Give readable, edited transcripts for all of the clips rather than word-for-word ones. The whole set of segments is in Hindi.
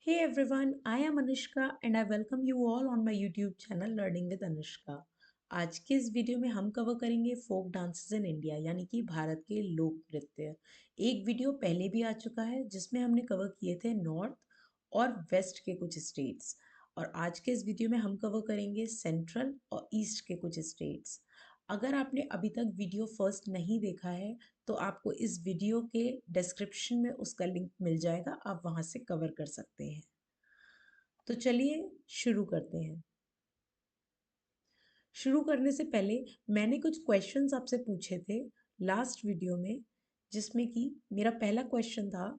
Hey everyone, I am Anushka and I welcome you all on my YouTube channel Learning with Anushka। आज के इस वीडियो में हम कवर करेंगे फोक डांसेस इन इंडिया यानी कि भारत के लोक नृत्य। एक वीडियो पहले भी आ चुका है जिसमें हमने कवर किए थे नॉर्थ और वेस्ट के कुछ स्टेट्स, और आज के इस वीडियो में हम कवर करेंगे सेंट्रल और ईस्ट के कुछ स्टेट्स। अगर आपने अभी तक वीडियो फर्स्ट नहीं देखा है तो आपको इस वीडियो के डिस्क्रिप्शन में उसका लिंक मिल जाएगा, आप वहां से कवर कर सकते हैं। तो चलिए शुरू करते हैं। शुरू करने से पहले मैंने कुछ क्वेश्चंस आपसे पूछे थे लास्ट वीडियो में, जिसमें कि मेरा पहला क्वेश्चन था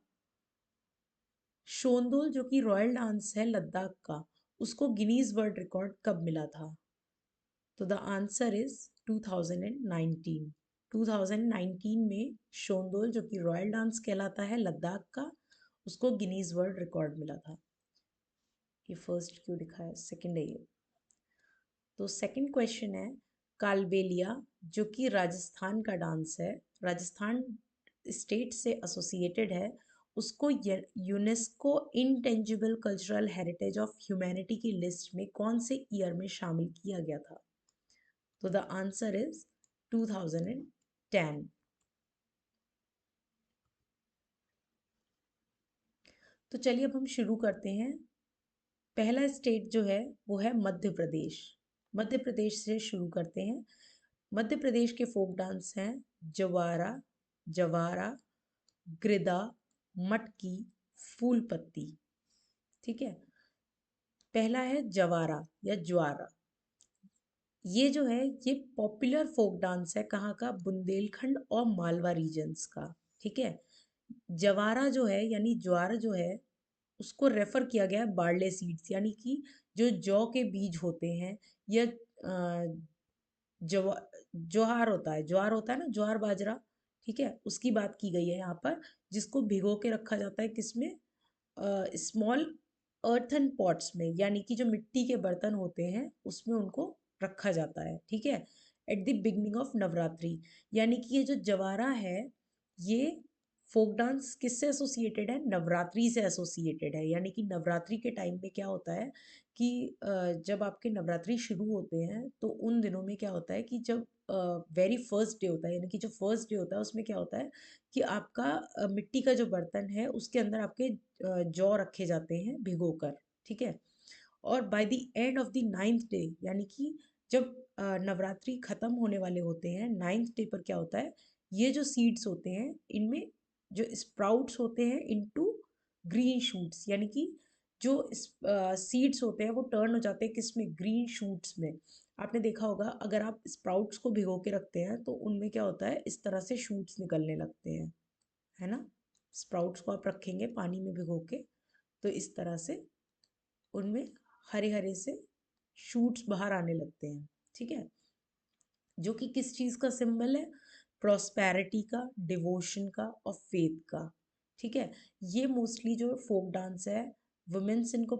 शोंदोल जो कि रॉयल डांस है लद्दाख का, उसको गिनीज वर्ल्ड रिकॉर्ड कब मिला था। तो द आंसर इज 2019। 2019 में शोंदोल जो कि रॉयल डांस कहलाता है लद्दाख का, उसको गिनीज वर्ल्ड रिकॉर्ड मिला था। ये फर्स्ट क्यों लिखा है, सेकंड है ये। तो सेकंड क्वेश्चन है कालबेलिया जो कि राजस्थान का डांस है, राजस्थान स्टेट से एसोसिएटेड है, उसको UNESCO intangible cultural heritage of humanity की लिस्ट में कौन से ईयर में शामिल किया गया था। तो द आंसर इज 2010। तो चलिए अब हम शुरू करते हैं। पहला स्टेट जो है वो है मध्य प्रदेश। मध्य प्रदेश से शुरू करते हैं। मध्य प्रदेश के फोक डांस हैं जवारा, जवारा, गिरदा, मटकी, फूल पत्ती। ठीक है, पहला है जवारा या ज्वारा। ये जो है ये पॉपुलर फोक डांस है कहाँ का, बुंदेलखंड और मालवा रीजन्स का। ठीक है, जवारा जो है यानी ज्वार जो है उसको रेफर किया गया है बार्ले सीड्स यानी कि जो जौ के बीज होते हैं, या जवा ज्वार होता है ना, ज्वार बाजरा। ठीक है, उसकी बात की गई है यहाँ पर, जिसको भिगो के रखा जाता है किसमें, स्मॉल अर्थन पॉट्स में, यानी कि जो मिट्टी के बर्तन होते हैं उसमें उनको रखा जाता है। ठीक है, at the beginning of Navratri. यानी कि ये जो जवारा है ये फोक डांस किससे एसोसिएटेड है, नवरात्रि से एसोसिएटेड है। यानी कि नवरात्रि के टाइम में क्या होता है कि जब आपके नवरात्रि शुरू होते हैं तो उन दिनों में क्या होता है कि जब वेरी फर्स्ट डे होता है, यानी कि जो फर्स्ट डे होता है उसमें क्या होता है कि आपका मिट्टी का जो बर्तन है उसके अंदर आपके जौ रखे जाते हैं भिगोकर। ठीक है, और by the end of the ninth day, यानी कि जब नवरात्रि खत्म होने वाले होते हैं, नाइन्थ डे पर क्या होता है, ये जो सीड्स होते हैं इनमें जो स्प्राउट्स होते हैं इनटू ग्रीन शूट्स, यानी कि जो सीड्स होते हैं वो टर्न हो जाते हैं किसमें, ग्रीन शूट्स में। आपने देखा होगा अगर आप स्प्राउट्स को भिगो के रखते हैं तो उनमें क्या होता है, इस तरह से शूट्स निकलने लगते हैं, है ना। स्प्राउट्स को आप रखेंगे पानी में भिगो के तो इस तरह से उनमें हरे हरे से शूट्स बाहर आने लगते हैं। ठीक है, जो कि किस चीज़ का सिंबल है, प्रॉस्पेरिटी का, डिवोशन का और फेथ का। ठीक है, ये मोस्टली जो फोक डांस है वुमेन्स इनको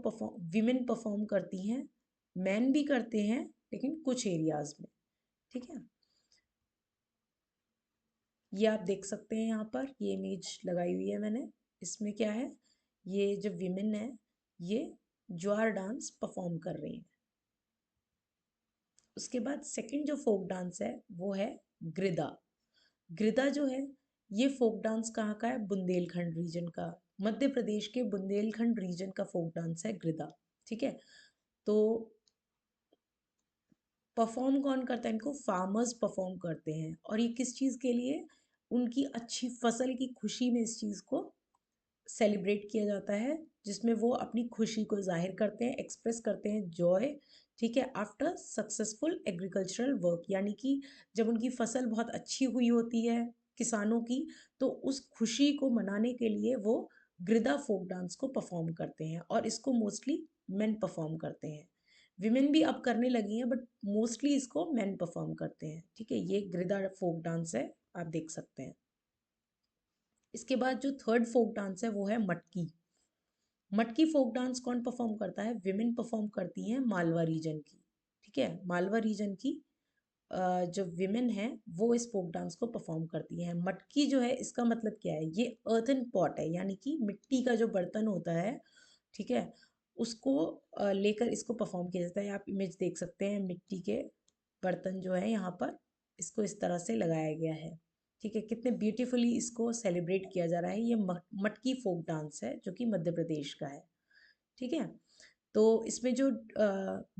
विमेन परफॉर्म करती हैं, मैन भी करते हैं लेकिन कुछ एरियाज में। ठीक है, ये आप देख सकते हैं यहाँ पर, ये इमेज लगाई हुई है मैंने। इसमें क्या है, ये जो विमेन है ये ज्वार डांस परफॉर्म कर रही हैं। उसके बाद सेकंड जो फोक डांस है वो है गिरदा। गिरदा जो है ये फोक डांस कहाँ का है, बुंदेलखंड रीजन का, मध्य प्रदेश के बुंदेलखंड रीजन का फोक डांस है गिरदा। ठीक है, तो परफॉर्म कौन करता है इनको, फार्मर्स परफॉर्म करते हैं, और ये किस चीज़ के लिए, उनकी अच्छी फसल की खुशी में इस चीज़ को सेलिब्रेट किया जाता है, जिसमें वो अपनी खुशी को जाहिर करते हैं, एक्सप्रेस करते हैं जॉय। ठीक है, आफ्टर सक्सेसफुल एग्रीकल्चरल वर्क, यानी कि जब उनकी फसल बहुत अच्छी हुई होती है किसानों की, तो उस खुशी को मनाने के लिए वो गिरदा फोक डांस को परफॉर्म करते हैं, और इसको मोस्टली मेन परफॉर्म करते हैं। विमेन भी अब करने लगी हैं बट मोस्टली इसको मेन परफॉर्म करते हैं। ठीक है, ये गिरदा फोक डांस है, आप देख सकते हैं। इसके बाद जो थर्ड फोक डांस है वो है मटकी। मटकी फोक डांस कौन परफॉर्म करता है, विमेन परफॉर्म करती हैं मालवा रीजन की। ठीक है, मालवा रीजन की जो विमेन है वो इस फोक डांस को परफॉर्म करती हैं। मटकी जो है इसका मतलब क्या है, ये अर्थन पॉट है, यानी कि मिट्टी का जो बर्तन होता है। ठीक है, उसको लेकर इसको परफॉर्म किया जाता है। आप इमेज देख सकते हैं, मिट्टी के बर्तन जो है यहाँ पर इसको इस तरह से लगाया गया है। ठीक है, कितने ब्यूटीफुली इसको सेलिब्रेट किया जा रहा है। ये मटकी फोक डांस है जो कि मध्य प्रदेश का है। ठीक है, तो इसमें जो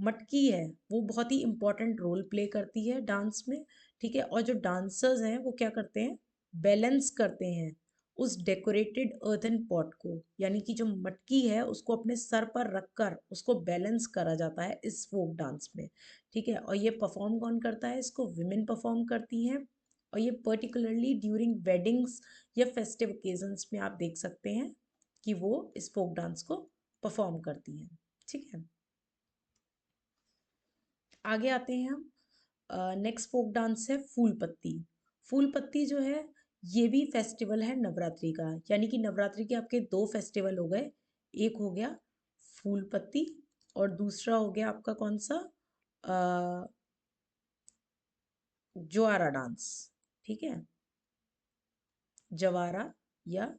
मटकी है वो बहुत ही इम्पोर्टेंट रोल प्ले करती है डांस में। ठीक है, और जो डांसर्स हैं वो क्या करते हैं, बैलेंस करते हैं उस डेकोरेटेड अर्थन पॉट को, यानी कि जो मटकी है उसको अपने सर पर रखकर उसको बैलेंस करा जाता है इस फोक डांस में। ठीक है, और ये परफॉर्म कौन करता है, इसको विमेन परफॉर्म करती हैं। और ये पर्टिकुलरली ड्यूरिंग वेडिंग्स या फेस्टिव ओकेजन्स में आप देख सकते हैं कि वो इस फोक डांस को परफॉर्म करती हैं। ठीक है, आगे आते हैं हम। नेक्स्ट फोक डांस है फूल पत्ती। फूल पत्ती जो है ये भी फेस्टिवल है नवरात्रि का, यानी कि नवरात्रि के आपके दो फेस्टिवल हो गए। एक हो गया फूल पत्ती और दूसरा हो गया आपका कौन सा, ज्वारा डांस। ठीक है, जवारा या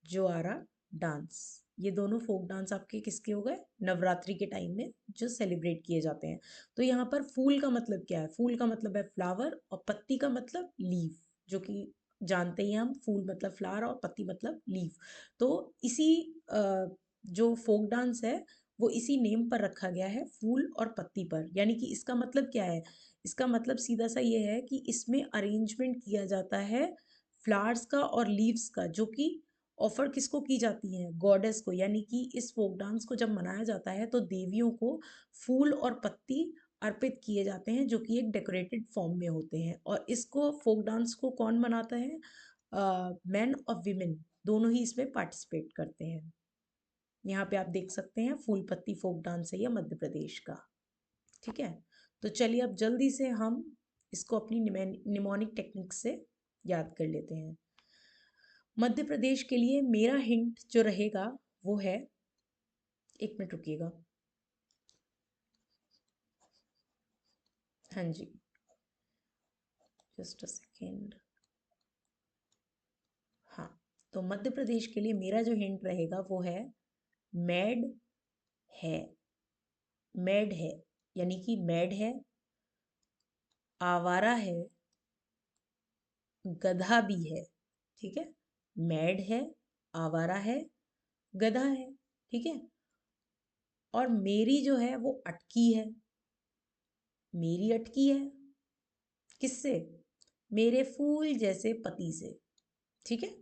ज्वारा डांस, ये दोनों फोक डांस आपके किसके हो गए, नवरात्रि के टाइम में जो सेलिब्रेट किए जाते हैं। तो यहाँ पर फूल का मतलब क्या है, फूल का मतलब है फ्लावर और पत्ती का मतलब लीफ, जो कि जानते ही हैं हम, फूल मतलब फ्लावर और पत्ती मतलब लीफ। तो इसी जो फोक डांस है वो इसी नेम पर रखा गया है, फूल और पत्ती पर। यानी कि इसका मतलब क्या है, इसका मतलब सीधा सा ये है कि इसमें अरेंजमेंट किया जाता है फ्लावर्स का और लीव्स का, जो कि ऑफर किसको की जाती है, गॉडेस को। यानी कि इस फोक डांस को जब मनाया जाता है तो देवियों को फूल और पत्ती अर्पित किए जाते हैं, जो कि एक डेकोरेटेड फॉर्म में होते हैं। और इसको फोक डांस को कौन मनाता है, मैन और विमेन दोनों ही इसमें पार्टिसिपेट करते हैं। यहाँ पे आप देख सकते हैं फूल पत्ती फोक डांस है यह मध्य प्रदेश का। ठीक है, तो चलिए अब जल्दी से हम इसको अपनी निमोनिक टेक्निक से याद कर लेते हैं। मध्य प्रदेश के लिए मेरा हिंट जो रहेगा वो है, एक मिनट रुकिएगा, हाँ जी, जस्ट अ सेकेंड। हाँ, तो मध्य प्रदेश के लिए मेरा जो हिंट रहेगा वो है मैड है। मैड है यानी कि मैड है, आवारा है, गधा भी है। ठीक है, मैड है, आवारा है, गधा है। ठीक है, और मेरी जो है वो अटकी है। मेरी अटकी है किससे, मेरे फूल जैसे पति से। ठीक है,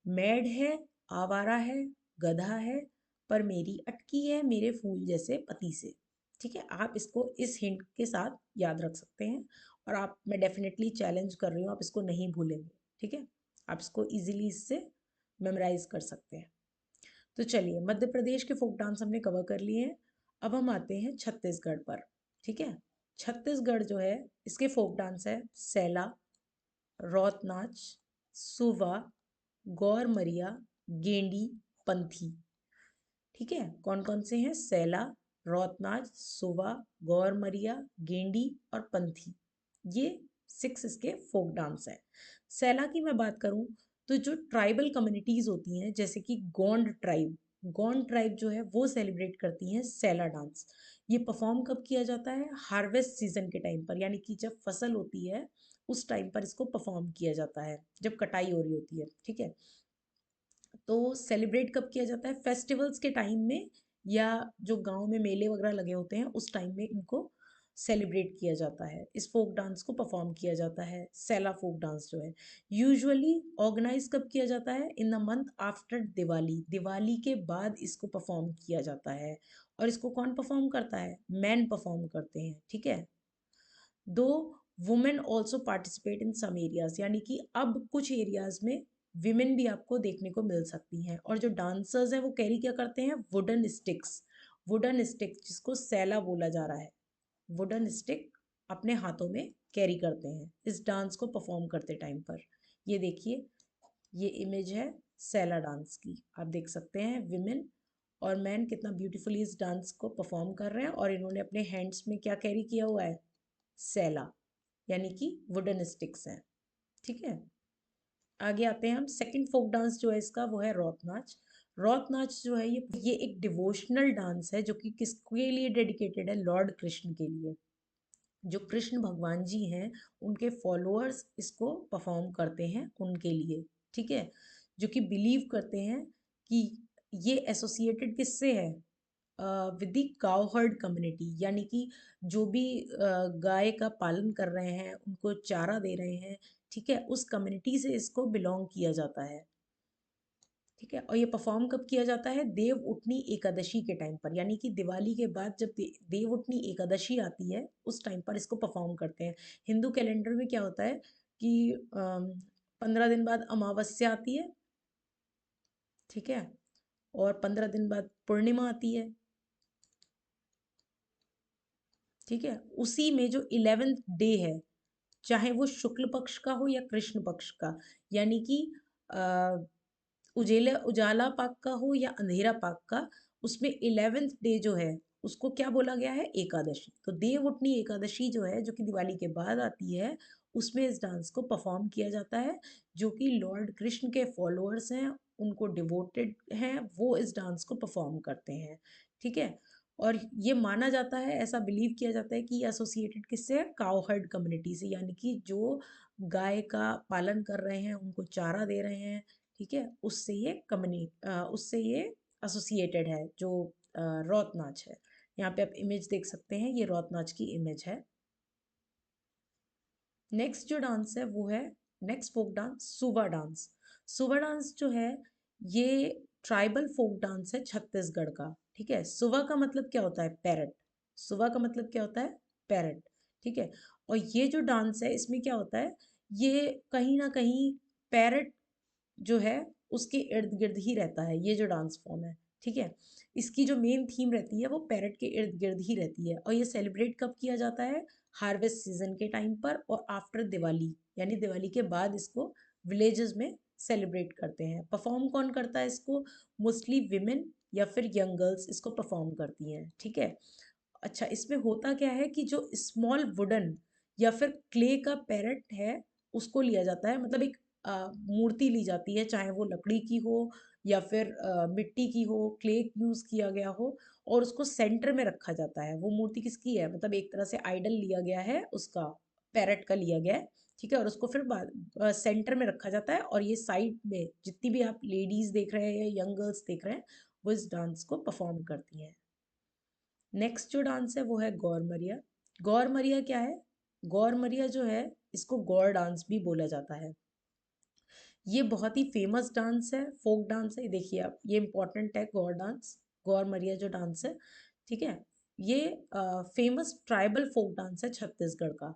मैड है, आवारा है, गधा है, पर मेरी अटकी है मेरे फूल जैसे पति से। ठीक है, आप इसको इस हिंट के साथ याद रख सकते हैं। और आप, मैं डेफिनेटली चैलेंज कर रही हूँ, आप इसको नहीं भूलेंगे। ठीक है, आप इसको इजीली इससे मेमोराइज कर सकते हैं। तो चलिए, मध्य प्रदेश के फोक डांस हमने कवर कर लिए हैं। अब हम आते हैं छत्तीसगढ़ पर। ठीक है, छत्तीसगढ़ जो है इसके फोक डांस है सैला, रौत नाच, सुवा, गौर मरिया, गेंडी, पंथी। ठीक है, कौन कौन से हैं, सैला, रौतनाच, सुवा, गौर मरिया, गेंडी और पंथी। ये 6 इसके फोक डांस है। सैला की मैं बात करूं तो जो ट्राइबल कम्युनिटीज होती हैं, जैसे कि गोंड ट्राइब जो है वो सेलिब्रेट करती हैं सैला डांस। ये परफॉर्म कब किया जाता है, हार्वेस्ट सीजन के टाइम पर, यानी कि जब फसल होती है उस टाइम पर इसको परफॉर्म किया जाता है, जब कटाई हो रही होती है। ठीक है, तो सेलिब्रेट कब किया जाता है, फेस्टिवल्स के टाइम में, या जो गांव में मेले वगैरह लगे होते हैं उस टाइम में इनको सेलिब्रेट किया जाता है, इस फोक डांस को परफॉर्म किया जाता है। सेला फोक डांस जो है यूजुअली ऑर्गेनाइज कब किया जाता है, in the month after Diwali. Diwali के बाद इसको परफॉर्म किया जाता है। और इसको कौन परफॉर्म करता है, मैन परफॉर्म करते हैं। ठीक है, दो women also participate in some areas, यानी कि अब कुछ एरियाज में विमेन भी आपको देखने को मिल सकती हैं। और जो डांसर्स हैं वो कैरी क्या करते हैं, वुडन स्टिक्स। वुडन स्टिक जिसको सैला बोला जा रहा है, वुडन स्टिक अपने हाथों में कैरी करते हैं इस डांस को परफॉर्म करते टाइम पर। ये देखिए, ये इमेज है सैला डांस की, आप देख सकते हैं विमेन और मैन कितना ब्यूटीफुली इस डांस को परफॉर्म कर रहे हैं। और इन्होंने अपने हैंड्स में क्या कैरी किया हुआ है, सैला, यानी कि वुडन स्टिक्स हैं। ठीक है, आगे आते हैं हम। सेकंड फोक डांस जो है इसका वो है रौत नाच। रौत नाच जो है ये एक डिवोशनल डांस है जो कि किसके लिए डेडिकेटेड है, लॉर्ड कृष्ण के लिए। जो कृष्ण भगवान जी हैं उनके फॉलोअर्स इसको परफॉर्म करते हैं उनके लिए, ठीक है। जो कि बिलीव करते हैं कि ये एसोसिएटेड किससे है, with the cow heard community, यानी कि जो भी गाय का पालन कर रहे हैं, उनको चारा दे रहे हैं, ठीक है, उस कम्युनिटी से इसको बिलोंग किया जाता है, ठीक है। और ये परफॉर्म कब किया जाता है, देव उठनी एकादशी के टाइम पर, यानी कि दिवाली के बाद जब देव उठनी एकादशी आती है उस टाइम पर इसको परफॉर्म करते हैं। हिंदू कैलेंडर में क्या होता है कि 15 दिन बाद अमावस्या आती है, ठीक है, और 15 दिन बाद पूर्णिमा आती है, ठीक है। उसी में जो 11th डे है, चाहे वो शुक्ल पक्ष का हो या कृष्ण पक्ष का, यानी कि उजेला उजाला पाक का हो या अंधेरा पाक का, उसमें 11th डे जो है उसको क्या बोला गया है, एकादशी। तो देव उठनी एकादशी जो है, जो कि दिवाली के बाद आती है, उसमें इस डांस को परफॉर्म किया जाता है। जो कि लॉर्ड कृष्ण के फॉलोअर्स हैं, उनको डिवोटेड हैं, वो इस डांस को परफॉर्म करते हैं, ठीक है। और ये माना जाता है, ऐसा बिलीव किया जाता है कि ये एसोसिएटेड किससे है, काउहर्ड कम्युनिटी से, यानी कि जो गाय का पालन कर रहे हैं, उनको चारा दे रहे हैं, ठीक है, उससे ये एसोसिएटेड है, जो रौत नाच है। यहाँ पे आप इमेज देख सकते हैं, ये रौत नाच की इमेज है। नेक्स्ट जो डांस है वो है, नेक्स्ट फोक डांस, सुबा डांस। सुबा डांस जो है ये ट्राइबल फोक डांस है छत्तीसगढ़ का, ठीक है। सुबह का मतलब क्या होता है, पैरट। सुबह का मतलब क्या होता है, पैरट, ठीक है। और ये जो डांस है इसमें क्या होता है, ये कहीं ना कहीं पैरट जो है उसके इर्द गिर्द ही रहता है, ये जो डांस फॉर्म है, ठीक है। इसकी जो मेन थीम रहती है वो पैरट के इर्द गिर्द ही रहती है। और ये सेलिब्रेट कब किया जाता है, हार्वेस्ट सीजन के टाइम पर और आफ्टर दिवाली, यानी दिवाली के बाद इसको विलेजेस में सेलिब्रेट करते हैं। परफॉर्म कौन करता है इसको, मोस्टली विमेन या फिर यंग गर्ल्स इसको परफॉर्म करती हैं, ठीक है। अच्छा, इसमें होता क्या है कि जो स्मॉल वुडन या फिर क्ले का पैरेट है उसको लिया जाता है, मतलब एक मूर्ति ली जाती है, चाहे वो लकड़ी की हो या फिर मिट्टी की हो, क्ले यूज किया गया हो, और उसको सेंटर में रखा जाता है। वो मूर्ति किसकी है, मतलब एक तरह से आइडल लिया गया है उसका, पैरेट का लिया गया है, ठीक है। और उसको फिर सेंटर में रखा जाता है, और ये साइड में जितनी भी आप लेडीज देख रहे हैं या यंग गर्ल्स देख रहे हैं, वो इस डांस को परफॉर्म करती हैं। नेक्स्ट जो डांस है वो है गौरमरिया। गौरमरिया क्या है, गौरमरिया जो है इसको गौर डांस भी बोला जाता है। ये बहुत ही फेमस डांस है, फोक डांस है। देखिए आप, ये इंपॉर्टेंट है गौर डांस, गौरमरिया जो डांस है, ठीक है। ये फेमस ट्राइबल फोक डांस है छत्तीसगढ़ का,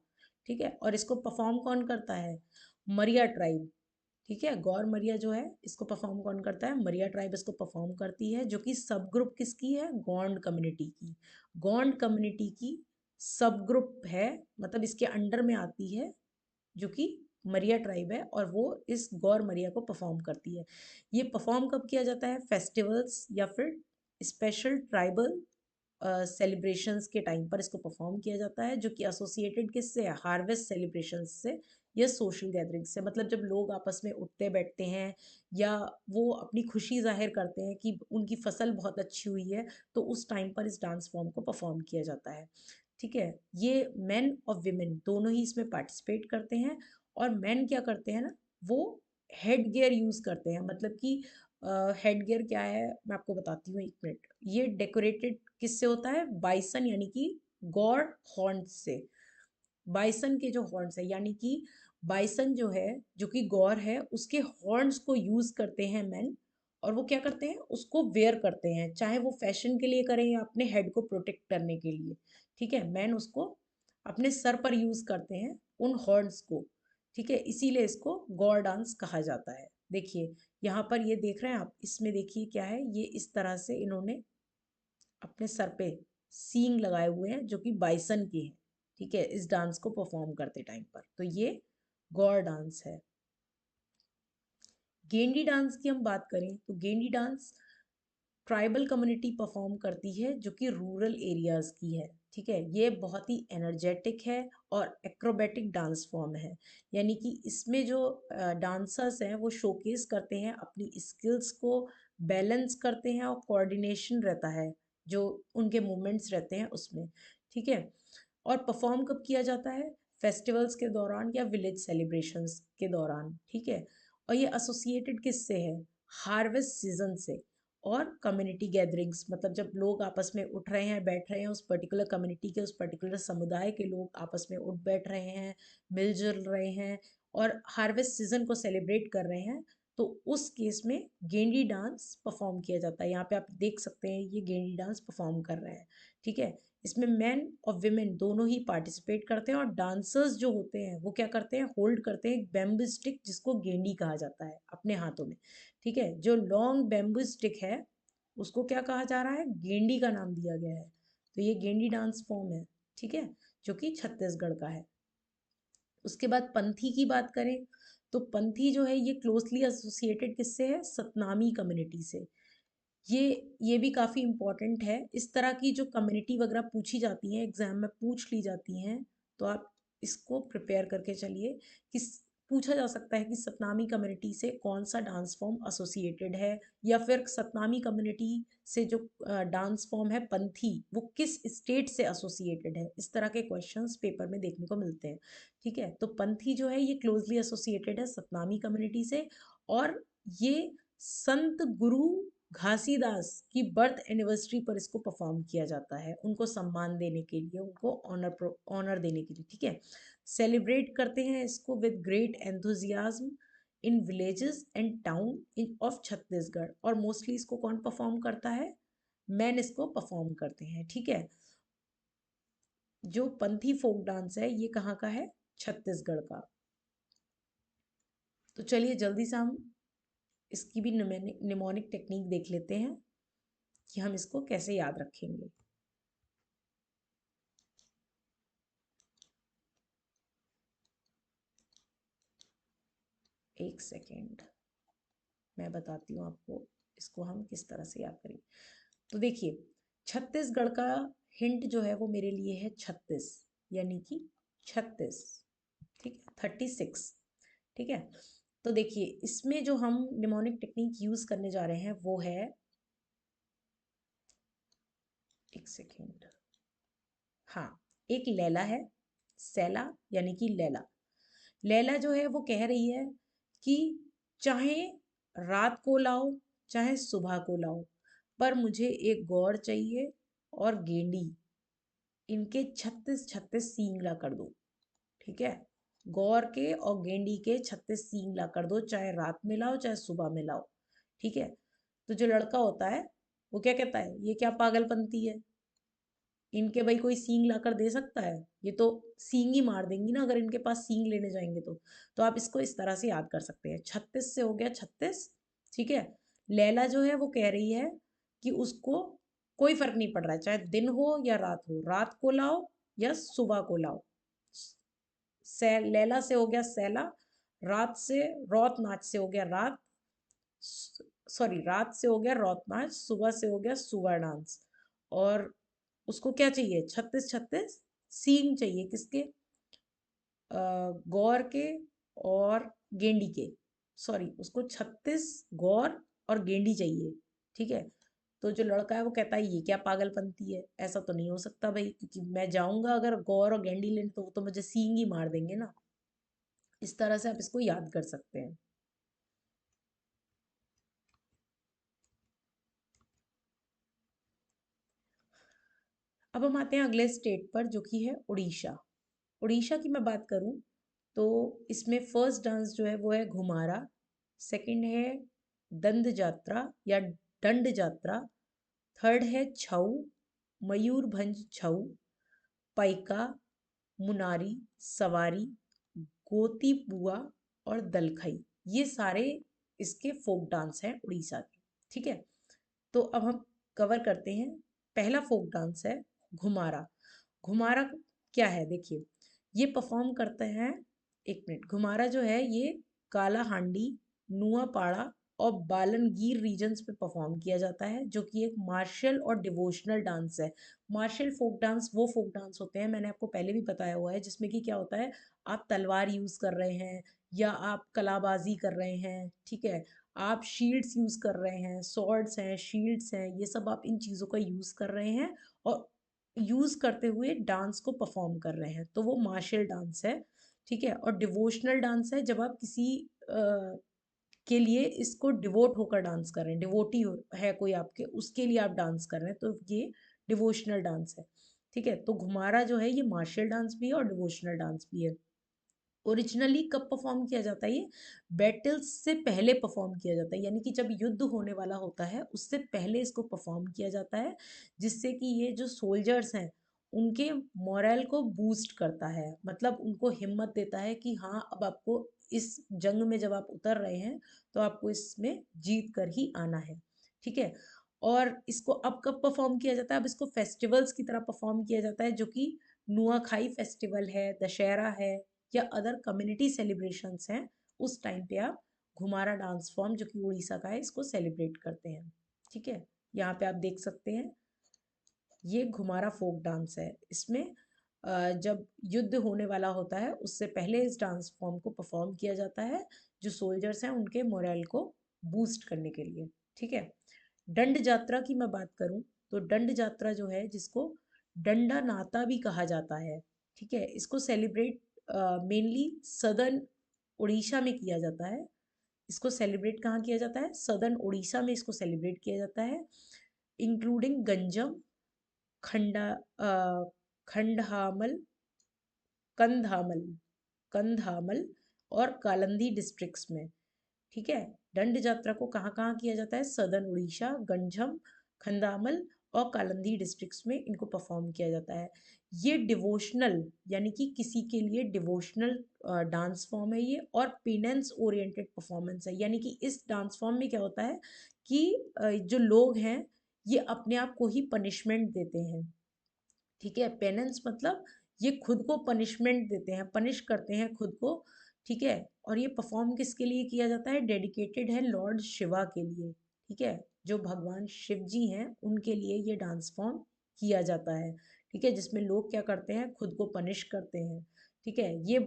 ठीक है। और इसको परफॉर्म कौन करता है, मरिया ट्राइब, ठीक है। गौर मरिया जो है इसको परफॉर्म कौन करता है, मरिया ट्राइब इसको परफॉर्म करती है, जो कि सब ग्रुप किसकी है, गोंड कम्युनिटी की। गोंड कम्युनिटी की सब ग्रुप है, मतलब इसके अंडर में आती है, जो कि मरिया ट्राइब है, और वो इस गौर मरिया को परफॉर्म करती है। ये परफॉर्म कब किया जाता है, फेस्टिवल्स या फिर स्पेशल ट्राइबल सेलिब्रेशंस के टाइम पर इसको परफॉर्म किया जाता है, जो कि एसोसिएटेड किससे है, हार्वेस्ट सेलिब्रेशंस से या सोशल गैदरिंग से। मतलब जब लोग आपस में उठते बैठते हैं या वो अपनी खुशी जाहिर करते हैं कि उनकी फसल बहुत अच्छी हुई है, तो उस टाइम पर इस डांस फॉर्म को परफॉर्म किया जाता है, ठीक है। ये मेन और विमेन दोनों ही इसमें पार्टिसिपेट करते हैं। और मेन क्या करते हैं ना, वो हेड गियर यूज करते हैं, मतलब कि हेड गियर क्या है मैं आपको बताती हूँ, एक मिनट। ये डेकोरेटेड किससे होता है, बाइसन यानी कि गौर हॉर्न्स से। बाइसन के जो हॉर्न्स है, यानी कि बाइसन जो है, जो कि गौर है, उसके हॉर्न्स को यूज करते हैं मैन। और वो क्या करते हैं, उसको वेयर करते हैं, चाहे वो फैशन के लिए करें या अपने हेड को प्रोटेक्ट करने के लिए, ठीक है। मैन उसको अपने सर पर यूज करते हैं उन हॉर्न्स को, ठीक है। इसीलिए इसको गौर डांस कहा जाता है। देखिए यहाँ पर ये देख रहे हैं आप, इसमें देखिए क्या है, ये इस तरह से इन्होंने अपने सर पे सींग लगाए हुए हैं, जो कि बाइसन के हैं, ठीक है, इस डांस को परफॉर्म करते टाइम पर। तो ये गौर डांस है। गेंडी डांस की हम बात करें तो गेंडी डांस ट्राइबल कम्युनिटी परफॉर्म करती है, जो कि रूरल एरियाज की है, ठीक है। ये बहुत ही एनर्जेटिक है और एक्रोबेटिक डांस फॉर्म है, यानी कि इसमें जो डांसर्स हैं वो शोकेस करते हैं अपनी स्किल्स को, बैलेंस करते हैं और कोऑर्डिनेशन रहता है जो उनके मूवमेंट्स रहते हैं उसमें, ठीक है। और परफॉर्म कब किया जाता है? फेस्टिवल्स के दौरान या विलेज सेलिब्रेशंस के दौरान, ठीक है। और ये एसोसिएटेड किससे है? हार्वेस्ट सीजन से और कम्युनिटी गैदरिंग्स, मतलब जब लोग आपस में उठ रहे हैं, बैठ रहे हैं, उस पर्टिकुलर कम्युनिटी के, उस पर्टिकुलर समुदाय के लोग आपस में उठ बैठ रहे हैं, मिलजुल रहे हैं और हार्वेस्ट सीजन को सेलिब्रेट कर रहे हैं, तो उस केस में गेंडी डांस परफॉर्म किया जाता है। यहाँ पे आप देख सकते हैं ये गेंडी डांस परफॉर्म कर रहे हैं, ठीक है। इसमें मैन और विमेन दोनों ही पार्टिसिपेट करते हैं और डांसर्स जो होते हैं वो क्या करते हैं? होल्ड करते हैं एक बैम्बू स्टिक जिसको गेंडी कहा जाता है अपने हाथों में, ठीक है। जो लॉन्ग बैम्बू स्टिक है उसको क्या कहा जा रहा है? गेंडी का नाम दिया गया है। तो ये गेंडी डांस फॉर्म है, ठीक है, जो कि छत्तीसगढ़ का है। उसके बाद पंथी की बात करें तो पंथी जो है ये क्लोजली एसोसिएटेड किससे है? सतनामी कम्युनिटी से। ये ये भी काफ़ी इम्पोर्टेंट है। इस तरह की जो कम्युनिटी वगैरह पूछी जाती हैं, एग्जाम में पूछ ली जाती हैं, तो आप इसको प्रिपेयर करके चलिए कि पूछा जा सकता है कि सतनामी कम्युनिटी से कौन सा डांस फॉर्म एसोसिएटेड है, या फिर सतनामी कम्युनिटी से जो डांस फॉर्म है पंथी वो किस स्टेट से एसोसिएटेड है। इस तरह के क्वेश्चंस पेपर में देखने को मिलते हैं, ठीक है। तो पंथी जो है ये क्लोजली एसोसिएटेड है सतनामी कम्युनिटी से, और ये संत गुरु घासीदास की बर्थ एनिवर्सरी पर इसको परफॉर्म किया जाता है, उनको सम्मान देने के लिए, उनको ऑनर देने के लिए, ठीक है। सेलिब्रेट करते हैं इसको with great enthusiasm in villages and town in of Chhattisgarh. और मोस्टली इसको कौन परफॉर्म करता है? मैन इसको परफॉर्म करते हैं, ठीक है। जो पंथी फोक डांस है ये कहाँ का है? छत्तीसगढ़ का। तो चलिए जल्दी से हम इसकी भी निमोनिक टेक्निक देख लेते हैं कि हम इसको कैसे याद रखेंगे। एक सेकेंड, मैं बताती हूँ आपको इसको हम किस तरह से याद करेंगे। तो देखिए छत्तीसगढ़ का हिंट जो है वो मेरे लिए है 36, यानी कि 36, ठीक है, 36, ठीक है। तो देखिए इसमें जो हम निमोनिक टेक्निक यूज करने जा रहे हैं वो है, एक सेकेंड, हाँ, एक लैला है, सैला यानी कि लैला। लैला जो है वो कह रही है कि चाहे रात को लाओ चाहे सुबह को लाओ, पर मुझे एक गौर चाहिए और गेंडी, इनके 36 सींग ला कर दो, ठीक है। गौर के और गेंडी के 36 सींग ला कर दो, चाहे रात में लाओ चाहे सुबह में लाओ, ठीक है। तो जो लड़का होता है वो क्या कहता है? ये क्या पागलपंती है, इनके भाई कोई सींग लाकर दे सकता है? ये तो सींग ही मार देंगी ना अगर इनके पास सींग लेने जाएंगे तो आप इसको इस तरह से याद कर सकते हैं। 36 से हो गया 36, ठीक है। लैला जो है वो कह रही है कि उसको कोई फर्क नहीं पड़ रहा है, चाहे दिन हो या रात हो, रात को लाओ या सुबह को लाओ। लैला से हो गया सैला, रात से रौत नाच से हो गया रात, सॉरी रात से हो गया रौत नाच, सुबह से हो गया सुबह डांस। और उसको क्या चाहिए? 36 सींग चाहिए, किसके? गौर के और गेंडी के, सॉरी उसको 36 गौर और गेंडी चाहिए, ठीक है। तो जो लड़का है वो कहता है ये क्या पागलपंती है, ऐसा तो नहीं हो सकता भाई, क्योंकि मैं जाऊंगा अगर गौर और गेंडी लेने तो वो तो मुझे सींग ही मार देंगे ना। इस तरह से आप इसको याद कर सकते हैं। अब हम आते हैं अगले स्टेट पर जो कि है उड़ीसा। उड़ीसा की मैं बात करूं तो इसमें फर्स्ट डांस जो है वो है घुमारा, सेकंड है दंड यात्रा या दंड यात्रा, थर्ड है छऊ, मयूरभंज छऊ, पाइका, मुनारी, सवारी, गोती पुआ और दलखई। ये सारे इसके फोक डांस हैं उड़ीसा के, ठीक है। तो अब हम कवर करते हैं। पहला फोक डांस है घुमारा। घुमारा क्या है? देखिए ये परफॉर्म करते हैं, एक मिनट, घुमारा जो है ये काला हांडी, नुआपाड़ा और बालनगीर रीजन्स पे परफॉर्म किया जाता है, जो कि एक मार्शल और डिवोशनल डांस है। मार्शल फोक डांस वो फोक डांस होते हैं, मैंने आपको पहले भी बताया हुआ है, जिसमें कि क्या होता है, आप तलवार यूज कर रहे हैं या आप कलाबाजी कर रहे हैं, ठीक है, आप शील्ड्स यूज़ कर रहे हैं, स्वॉर्ड्स हैं, शील्ड्स हैं, ये सब आप इन चीज़ों का यूज़ कर रहे हैं और यूज़ करते हुए डांस को परफॉर्म कर रहे हैं, तो वो मार्शल डांस है, ठीक है। और डिवोशनल डांस है जब आप किसी के लिए इसको डिवोट होकर डांस कर रहे हैं, डिवोटी है कोई आपके, उसके लिए आप डांस कर रहे हैं, तो ये डिवोशनल डांस है, ठीक है। तो घुमारा जो है ये मार्शल डांस भी है और डिवोशनल डांस भी है। ओरिजिनली कब परफॉर्म किया जाता है ये? बैटल्स से पहले परफॉर्म किया जाता है, यानी कि जब युद्ध होने वाला होता है उससे पहले इसको परफॉर्म किया जाता है, जिससे कि ये जो सोल्जर्स हैं उनके मोरल को बूस्ट करता है, मतलब उनको हिम्मत देता है कि हाँ अब आपको इस जंग में जब आप उतर रहे हैं तो आपको इसमें जीत कर ही आना है, ठीक है। और इसको अब कब परफॉर्म किया जाता है? अब इसको फेस्टिवल्स की तरह परफॉर्म किया जाता है, जो कि नुआखाई फेस्टिवल है, दशहरा है या अदर कम्युनिटी सेलिब्रेशंस हैं, उस टाइम पे आप घुमारा डांस फॉर्म जो कि उड़ीसा का है इसको सेलिब्रेट करते हैं, ठीक है। यहाँ पे आप देख सकते हैं ये घुमारा फोक डांस है। इसमें जब युद्ध होने वाला होता है उससे पहले इस डांस फॉर्म को परफॉर्म किया जाता है, जो सोल्जर्स हैं उनके मोरल को बूस्ट करने के लिए, ठीक है। दंड यात्रा की मैं बात करूं तो दंड यात्रा जो है, जिसको दंडा नाता भी कहा जाता है, ठीक है, इसको सेलिब्रेट मेनली सदर्न उड़ीसा में किया जाता है। इसको सेलिब्रेट कहाँ किया जाता है? सदर्न उड़ीसा में इसको सेलिब्रेट किया जाता है, इंक्लूडिंग गंजम, खंडा खंडहामल, कंधामल कंधामल और कालंदी डिस्ट्रिक्ट्स में, ठीक है। दंड यात्रा को कहाँ कहाँ किया जाता है? सदर्न उड़ीसा, गंजम, खंदामल और कालंदी डिस्ट्रिक्ट्स में इनको परफॉर्म किया जाता है। ये डिवोशनल, यानी कि किसी के लिए डिवोशनल डांस फॉर्म है ये, और पेनेंस ओरिएंटेड परफॉर्मेंस है, यानी कि इस डांस फॉर्म में क्या होता है कि जो लोग हैं ये अपने आप को ही पनिशमेंट देते हैं, ठीक है। पेनेंस मतलब ये खुद को पनिशमेंट देते हैं, पनिश करते हैं खुद को, ठीक है। और ये परफॉर्म किसके लिए किया जाता है? डेडिकेटेड है लॉर्ड शिवा के लिए, ठीक है। जो भगवान शिव जी हैं उनके लिए ये डांस फॉर्म किया जाता है, ठीक है, जिसमें लोग क्या करते हैं? खुद को पनिश करते हैं, ठीक है। ये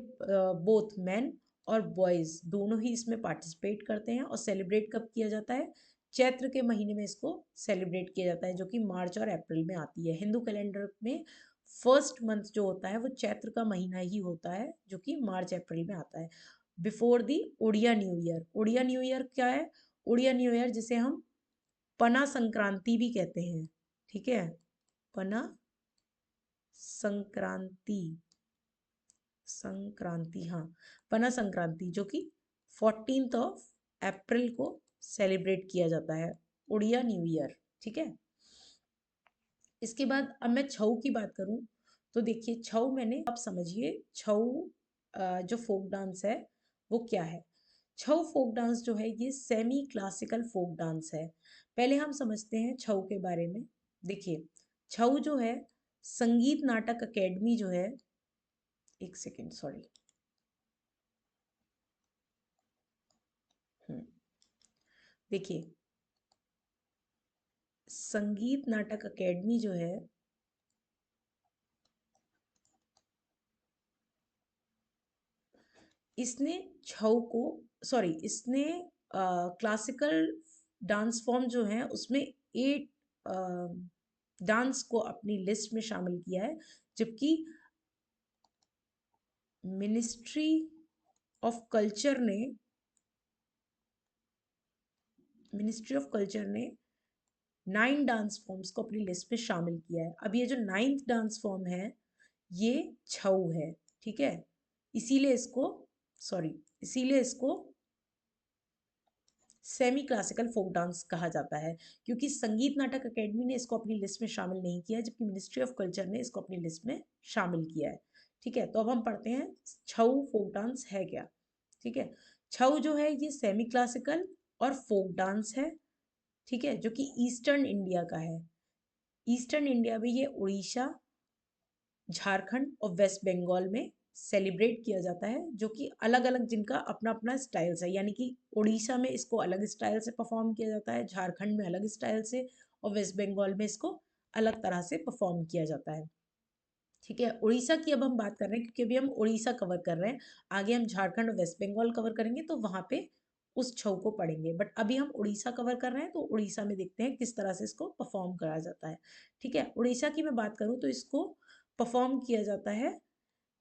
बोथ मैन और बॉयज दोनों ही इसमें पार्टिसिपेट करते हैं। और सेलिब्रेट कब किया जाता है? चैत्र के महीने में इसको सेलिब्रेट किया जाता है, जो कि मार्च और अप्रैल में आती है। हिंदू कैलेंडर में फर्स्ट मंथ जो होता है वो चैत्र का महीना ही होता है, जो कि मार्च अप्रैल में आता है, before the Odia new year. Odia new year क्या है? उड़िया न्यू ईयर जिसे हम पना संक्रांति भी कहते हैं, ठीक है, पना संक्रांति, संक्रांति, हाँ, पना संक्रांति, जो कि 14th ऑफ अप्रैल को सेलिब्रेट किया जाता है, उड़िया न्यू ईयर, ठीक है। इसके बाद अब मैं छऊ की बात करूं तो देखिए छऊ, मैंने, आप समझिए छऊ जो फोक डांस है वो क्या है। छऊ फोक डांस जो है ये सेमी क्लासिकल फोक डांस है। पहले हम समझते हैं छऊ के बारे में। देखिए छऊ जो है, संगीत नाटक अकेडमी जो है, एक सेकेंड सॉरी, देखिए संगीत नाटक अकेडमी जो है, इसने छऊ को, सॉरी, इसने क्लासिकल डांस फॉर्म जो है उसमें 8 डांस को अपनी लिस्ट में शामिल किया है, जबकि मिनिस्ट्री ऑफ कल्चर ने मिनिस्ट्री ऑफ कल्चर ने 9 डांस फॉर्म्स को अपनी लिस्ट में शामिल किया है। अब ये जो 9th डांस फॉर्म है ये छऊ है, ठीक है। इसीलिए इसको, सॉरी, इसीलिए इसको सेमी क्लासिकल फोक डांस कहा जाता है, क्योंकि संगीत नाटक अकेडमी ने इसको अपनी लिस्ट में शामिल नहीं किया, जबकि मिनिस्ट्री ऑफ कल्चर ने इसको अपनी लिस्ट में शामिल किया है, ठीक है। तो अब हम पढ़ते हैं छऊ फोक डांस है क्या, ठीक है। छऊ जो है ये सेमी क्लासिकल और फोक डांस है, ठीक है, जो कि ईस्टर्न इंडिया का है। ईस्टर्न इंडिया में ये उड़ीसा, झारखंड और वेस्ट बंगाल में सेलिब्रेट किया जाता है, जो कि अलग अलग जिनका अपना अपना स्टाइल्स है, यानी कि उड़ीसा में इसको अलग स्टाइल से परफॉर्म किया जाता है, झारखंड में अलग स्टाइल से, और वेस्ट बंगाल में इसको अलग तरह से परफॉर्म किया जाता है, ठीक है। उड़ीसा की अब हम बात कर रहे हैं क्योंकि अभी हम उड़ीसा कवर कर रहे हैं, आगे हम झारखंड और वेस्ट बंगाल कवर करेंगे तो वहाँ पे उस छऊ को पढ़ेंगे। बट अभी हम उड़ीसा कवर कर रहे हैं, तो उड़ीसा में देखते हैं किस तरह से इसको परफॉर्म करा जाता है। ठीक है, उड़ीसा की मैं बात करूँ तो इसको परफॉर्म किया जाता है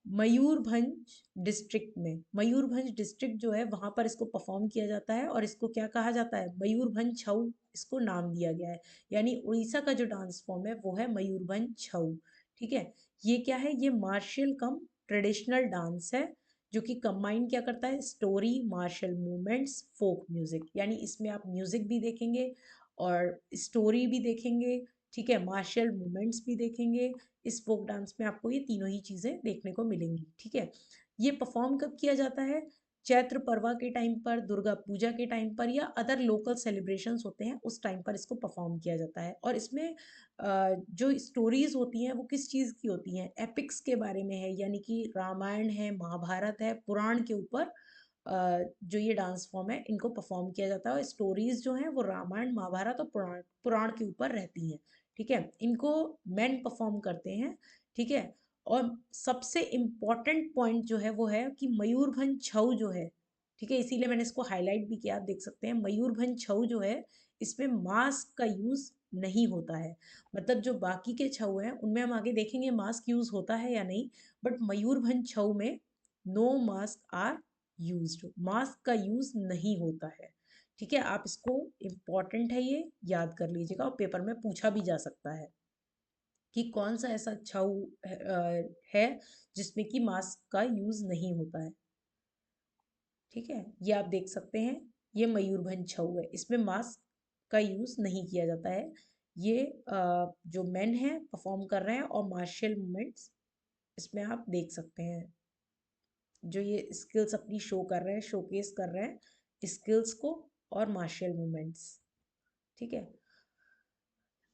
मयूरभंज डिस्ट्रिक्ट में। मयूरभंज डिस्ट्रिक्ट जो है वहाँ पर इसको परफॉर्म किया जाता है, और इसको क्या कहा जाता है, मयूरभंज छऊ इसको नाम दिया गया है। यानी उड़ीसा का जो डांस फॉर्म है वो है मयूरभंज छऊ। ठीक है, ये क्या है, ये मार्शल कम ट्रेडिशनल डांस है, जो कि कंबाइन क्या करता है, story, martial movements, folk music. यानी इसमें आप म्यूजिक भी देखेंगे और स्टोरी भी देखेंगे। ठीक है, मार्शल मूवमेंट्स भी देखेंगे। इस फोक डांस में आपको ये तीनों ही चीज़ें देखने को मिलेंगी। ठीक है, ये परफॉर्म कब किया जाता है, चैत्र पर्वा के टाइम पर, दुर्गा पूजा के टाइम पर, या अदर लोकल सेलिब्रेशंस होते हैं उस टाइम पर इसको परफॉर्म किया जाता है। और इसमें जो स्टोरीज होती हैं वो किस चीज़ की होती हैं, एपिक्स के बारे में है, यानी कि रामायण है, महाभारत है, पुराण के ऊपर जो ये डांस फॉर्म है इनको परफॉर्म किया जाता है। और स्टोरीज जो हैं वो रामायण, महाभारत और पुराण पुराण के ऊपर रहती हैं। ठीक है, इनको मेन परफॉर्म करते हैं। ठीक है, और सबसे इम्पॉर्टेंट पॉइंट जो है वो है कि मयूरभंज छऊ जो है, ठीक है, इसीलिए मैंने इसको हाईलाइट भी किया, आप देख सकते हैं मयूरभंज छऊ जो है इसमें मास्क का यूज़ नहीं होता है। मतलब जो बाकी के छऊ हैं उनमें हम आगे देखेंगे मास्क यूज़ होता है या नहीं, बट मयूरभंज छऊ में no mask are used, mask का यूज़ नहीं होता है। ठीक है, आप इसको, इम्पॉर्टेंट है ये, याद कर लीजिएगा और पेपर में पूछा भी जा सकता है कि कौन सा ऐसा छऊ है जिसमें कि मास्क का यूज़ नहीं होता है। ठीक है, ये आप देख सकते हैं, ये मयूरभंज छऊ है, इसमें मास्क का यूज़ नहीं किया जाता है। ये जो मेन है परफॉर्म कर रहे हैं, और मार्शल मूवमेंट्स इसमें आप देख सकते हैं, जो ये स्किल्स अपनी शो कर रहे हैं, शोकेस कर रहे हैं स्किल्स को और मार्शल मूवमेंट्स। ठीक है,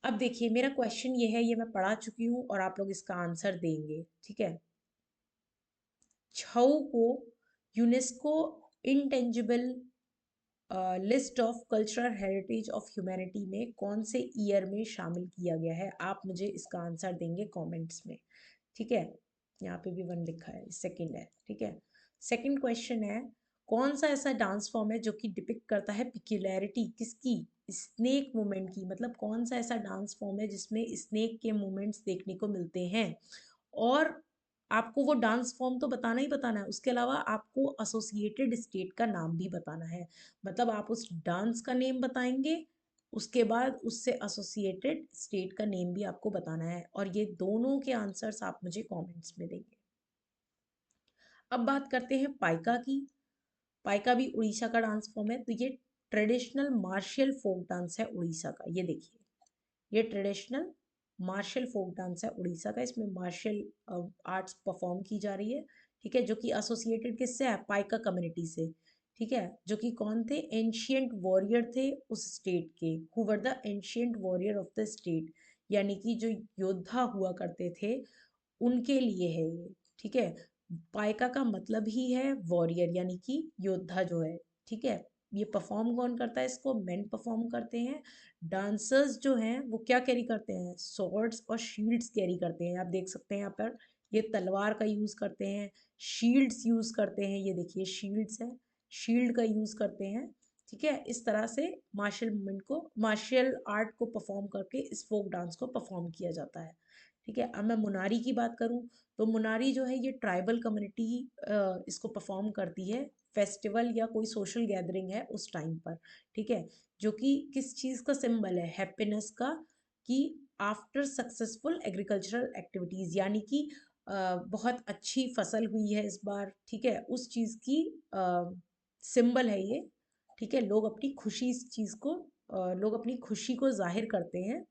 अब देखिए मेरा क्वेश्चन ये है, ये मैं पढ़ा चुकी हूँ और आप लोग इसका आंसर देंगे। ठीक है, छऊ को UNESCO intangible list of cultural heritage of humanity में कौन से ईयर में शामिल किया गया है, आप मुझे इसका आंसर देंगे कमेंट्स में। ठीक है, यहाँ पे भी वन लिखा है, सेकंड है। ठीक है, सेकंड क्वेश्चन है, कौन सा ऐसा डांस फॉर्म है जो कि डिपिक्ट करता है पिक्यूलैरिटी किसकी, स्नेक मूवमेंट की। मतलब कौन सा ऐसा डांस फॉर्म है जिसमें स्नेक के मूवमेंट्स देखने को मिलते हैं। और आपको वो डांस फॉर्म तो बताना ही बताना है, उसके अलावा आपको एसोसिएटेड स्टेट का नाम भी बताना है। मतलब आप उस डांस का नेम बताएंगे, उसके बाद उससे एसोसिएटेड स्टेट का नेम भी आपको बताना है, और ये दोनों के आंसर्स आप मुझे कमेंट्स में देंगे। अब बात करते हैं पाइका की। पाइका भी उड़ीसा का डांस फॉर्म है, तो ये ट्रेडिशनल मार्शियल फोक डांस है उड़ीसा का। ये देखिए, ये ट्रेडिशनल मार्शल फोक डांस है उड़ीसा का, इसमें मार्शल आर्ट्स परफॉर्म की जा रही है। ठीक है, जो कि एसोसिएटेड किससे है, पाइका कम्युनिटी से। ठीक है, जो कि कौन थे, एंशियंट वॉरियर थे उस स्टेट के, who were the ancient warrior of the state, यानी कि जो योद्धा हुआ करते थे उनके लिए है ये। ठीक है, पाइका का मतलब ही है वॉरियर, यानी कि योद्धा जो है। ठीक है, ये परफॉर्म कौन करता है, इसको मेन परफॉर्म करते हैं। डांसर्स जो हैं वो क्या कैरी करते हैं, सॉर्ड्स और शील्ड्स कैरी करते हैं। आप देख सकते हैं यहाँ पर, ये तलवार का यूज़ करते हैं, शील्ड्स यूज़ करते हैं, ये देखिए शील्ड्स है, शील्ड का यूज़ करते हैं। ठीक है, इस तरह से मार्शल मूवमेंट को, मार्शल आर्ट को परफॉर्म करके इस फोक डांस को परफॉर्म किया जाता है। ठीक है, अब मैं मुनारी की बात करूँ तो मुनारी जो है ये ट्राइबल कम्युनिटी इसको परफॉर्म करती है, फेस्टिवल या कोई सोशल गैदरिंग है उस टाइम पर। ठीक है, जो कि किस चीज़ का सिंबल है, हैप्पीनेस का, कि आफ्टर सक्सेसफुल एग्रीकल्चरल एक्टिविटीज़, यानी कि बहुत अच्छी फसल हुई है इस बार। ठीक है, उस चीज़ की सिंबल है ये। ठीक है, लोग अपनी खुशी, इस चीज़ को लोग अपनी खुशी को जाहिर करते हैं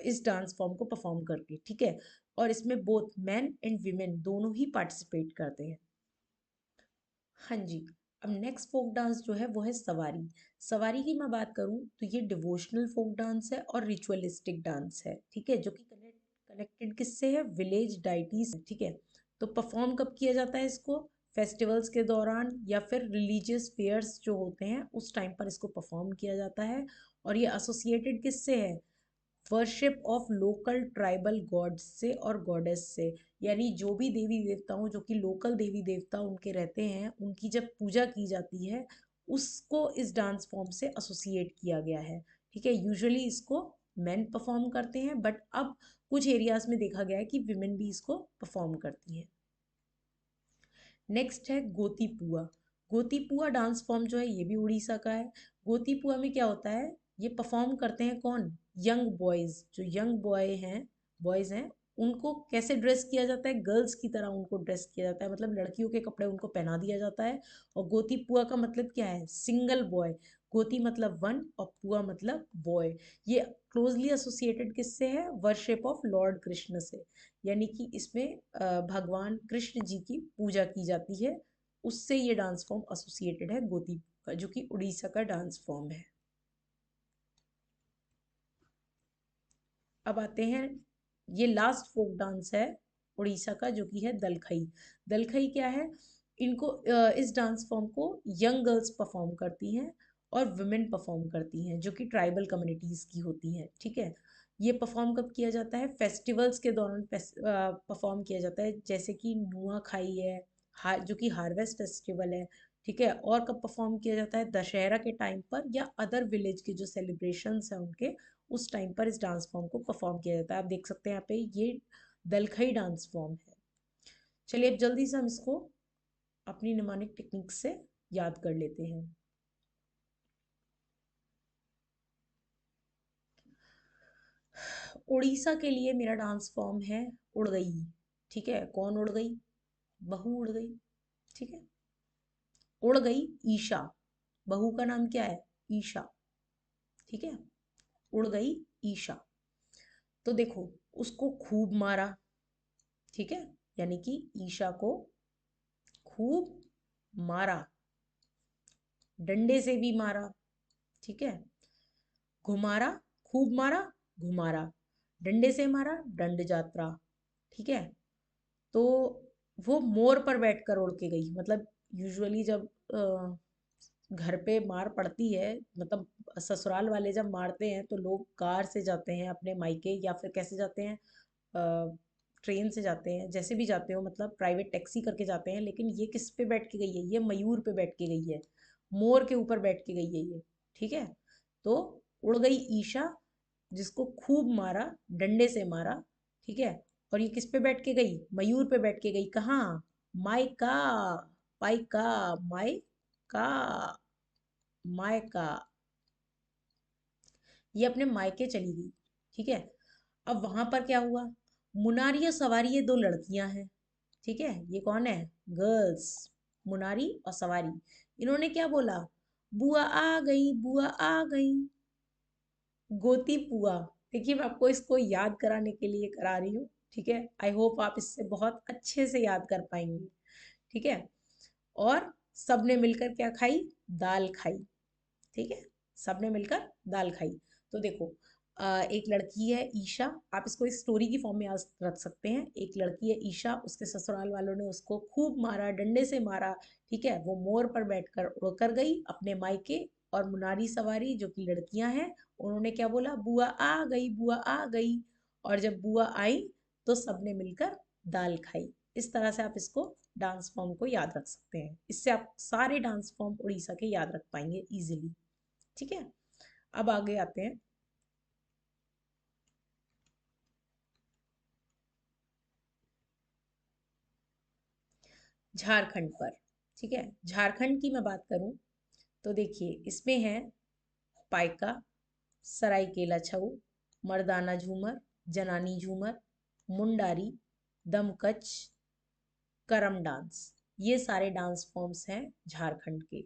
इस डांस फॉर्म को परफॉर्म करके। ठीक है, और इसमें बोथ मैन एंड वीमेन दोनों ही पार्टिसिपेट करते हैं। हाँ जी, अब नेक्स्ट फोक डांस जो है वो है सवारी। सवारी की मैं बात करूँ तो ये डिवोशनल फोक डांस है और रिचुअलिस्टिक डांस है। ठीक है, जो कि कनेक्टेड किससे है, विलेज डाइटीज से। ठीक है, तो परफॉर्म कब किया जाता है इसको, फेस्टिवल्स के दौरान या फिर रिलीजियस फेयर्स जो होते हैं उस टाइम पर इसको परफॉर्म किया जाता है। और ये एसोसिएटेड किससे है, worship of local tribal gods से और गॉडेस से। यानी जो भी देवी देवताओं, जो कि लोकल देवी देवता उनके रहते हैं, उनकी जब पूजा की जाती है उसको इस डांस फॉर्म से एसोसिएट किया गया है। ठीक है, यूजुअली इसको मेन परफॉर्म करते हैं, बट अब कुछ एरियाज में देखा गया है कि विमेन भी इसको परफॉर्म करती हैं। नेक्स्ट है गोतीपुआ। गोतीपुआ डांस फॉर्म जो है ये भी उड़ीसा का है। गोतीपुआ में क्या होता है, ये परफॉर्म करते हैं कौन, यंग बॉयज, जो यंग बॉयज हैं, उनको कैसे ड्रेस किया जाता है, गर्ल्स की तरह उनको ड्रेस किया जाता है, मतलब लड़कियों के कपड़े उनको पहना दिया जाता है। और गोतीपुआ का मतलब क्या है, सिंगल बॉय। गोती मतलब वन और पुआ मतलब बॉय। ये क्लोजली एसोसिएटेड किससे है, वर्शिप ऑफ लॉर्ड कृष्ण से, यानी कि इसमें भगवान कृष्ण जी की पूजा की जाती है, उससे ये डांस फॉर्म एसोसिएटेड है गोती का, जो कि उड़ीसा का डांस फॉर्म है। अब आते हैं, ये लास्ट फोक डांस है उड़ीसा का, जो कि है दलखई। दलखई क्या है, इनको इस डांस फॉर्म को यंग गर्ल्स परफॉर्म करती हैं और वुमेन परफॉर्म करती हैं, जो कि ट्राइबल कम्युनिटीज़ की होती हैं। ठीक है, ये परफॉर्म कब किया जाता है, फेस्टिवल्स के दौरान परफॉर्म किया जाता है, जैसे कि नुआ खाई है, जो कि हार्वेस्ट फेस्टिवल है। ठीक है, और कब परफॉर्म किया जाता है, दशहरा के टाइम पर या अदर विलेज के जो सेलिब्रेशंस हैं उनके, उस टाइम पर इस डांस फॉर्म को परफॉर्म किया जाता है। आप देख सकते हैं यहाँ पे ये दलखई डांस फॉर्म है। चलिए अब जल्दी से हम इसको अपनी निमानिक टेक्निक से याद कर लेते हैं। उड़ीसा के लिए मेरा डांस फॉर्म है उड़ गई। ठीक है, कौन उड़ गई, बहू उड़ गई। ठीक है, उड़ गई ईशा, बहू का नाम क्या है, ईशा। ठीक है, उड़ गई ईशा। तो देखो, उसको खूब मारा। ठीक है, यानी कि ईशा को खूब मारा, डंडे से भी मारा। ठीक है, घुमारा, खूब मारा, घुमारा, डंडे से मारा, दंड यात्रा। ठीक है, तो वो मोर पर बैठकर उड़ के गई, मतलब यूजुअली जब घर पे मार पड़ती है, मतलब ससुराल वाले जब मारते हैं तो लोग कार से जाते हैं अपने मायके, या फिर कैसे जाते हैं, ट्रेन से जाते हैं, जैसे भी जाते हो, मतलब प्राइवेट टैक्सी करके जाते हैं। लेकिन ये किस पे बैठ के गई है, ये मयूर पे बैठ के गई है, मोर के ऊपर बैठ के गई है ये। ठीक है, तो उड़ गई ईशा, जिसको खूब मारा, डंडे से मारा। ठीक है, और ये किस पे बैठ के गई, मयूर पे बैठ के गई, कहाँ, मायका, पाइका, मायका, मायका, ये अपने मायके चली गई। ठीक है, अब वहां पर क्या हुआ, मुनारी और सवारी ये दो लड़कियां हैं। ठीक है, ये कौन है, गर्ल्स, मुनारी और सवारी। इन्होंने क्या बोला, बुआ आ गई, बुआ आ गई, गोती पुआ। देखिए, मैं आपको इसको याद कराने के लिए करा रही हूँ। ठीक है, आई होप आप इससे बहुत अच्छे से याद कर पाएंगे। ठीक है, और सबने मिलकर क्या खाई, दाल खाई। ठीक है, सबने मिलकर दाल खाई। तो देखो, एक लड़की है ईशा, आप इसको इस स्टोरी की फॉर्म में याद रख सकते हैं। एक लड़की है ईशा, उसके ससुराल वालों ने उसको खूब मारा, डंडे से मारा। ठीक है, वो मोर पर बैठकर उड़कर गई अपने मायके। और मुनारी सवारी जो कि लड़कियां हैं, उन्होंने क्या बोला, बुआ आ गई, बुआ आ गई। और जब बुआ आई तो सबने मिलकर दाल खाई। इस तरह से आप इसको डांस फॉर्म को याद रख सकते हैं, इससे आप सारे डांस फॉर्म उड़ीसा के याद रख पाएंगे इजीली। ठीक है, अब आगे आते हैं झारखंड पर। ठीक है, झारखंड की मैं बात करूं तो देखिए, इसमें है पाइका, सरायकेला छऊ, मर्दाना झूमर, जनानी झूमर, मुंडारी, दमकच, करम डांस। ये सारे डांस फॉर्म्स हैं झारखंड के।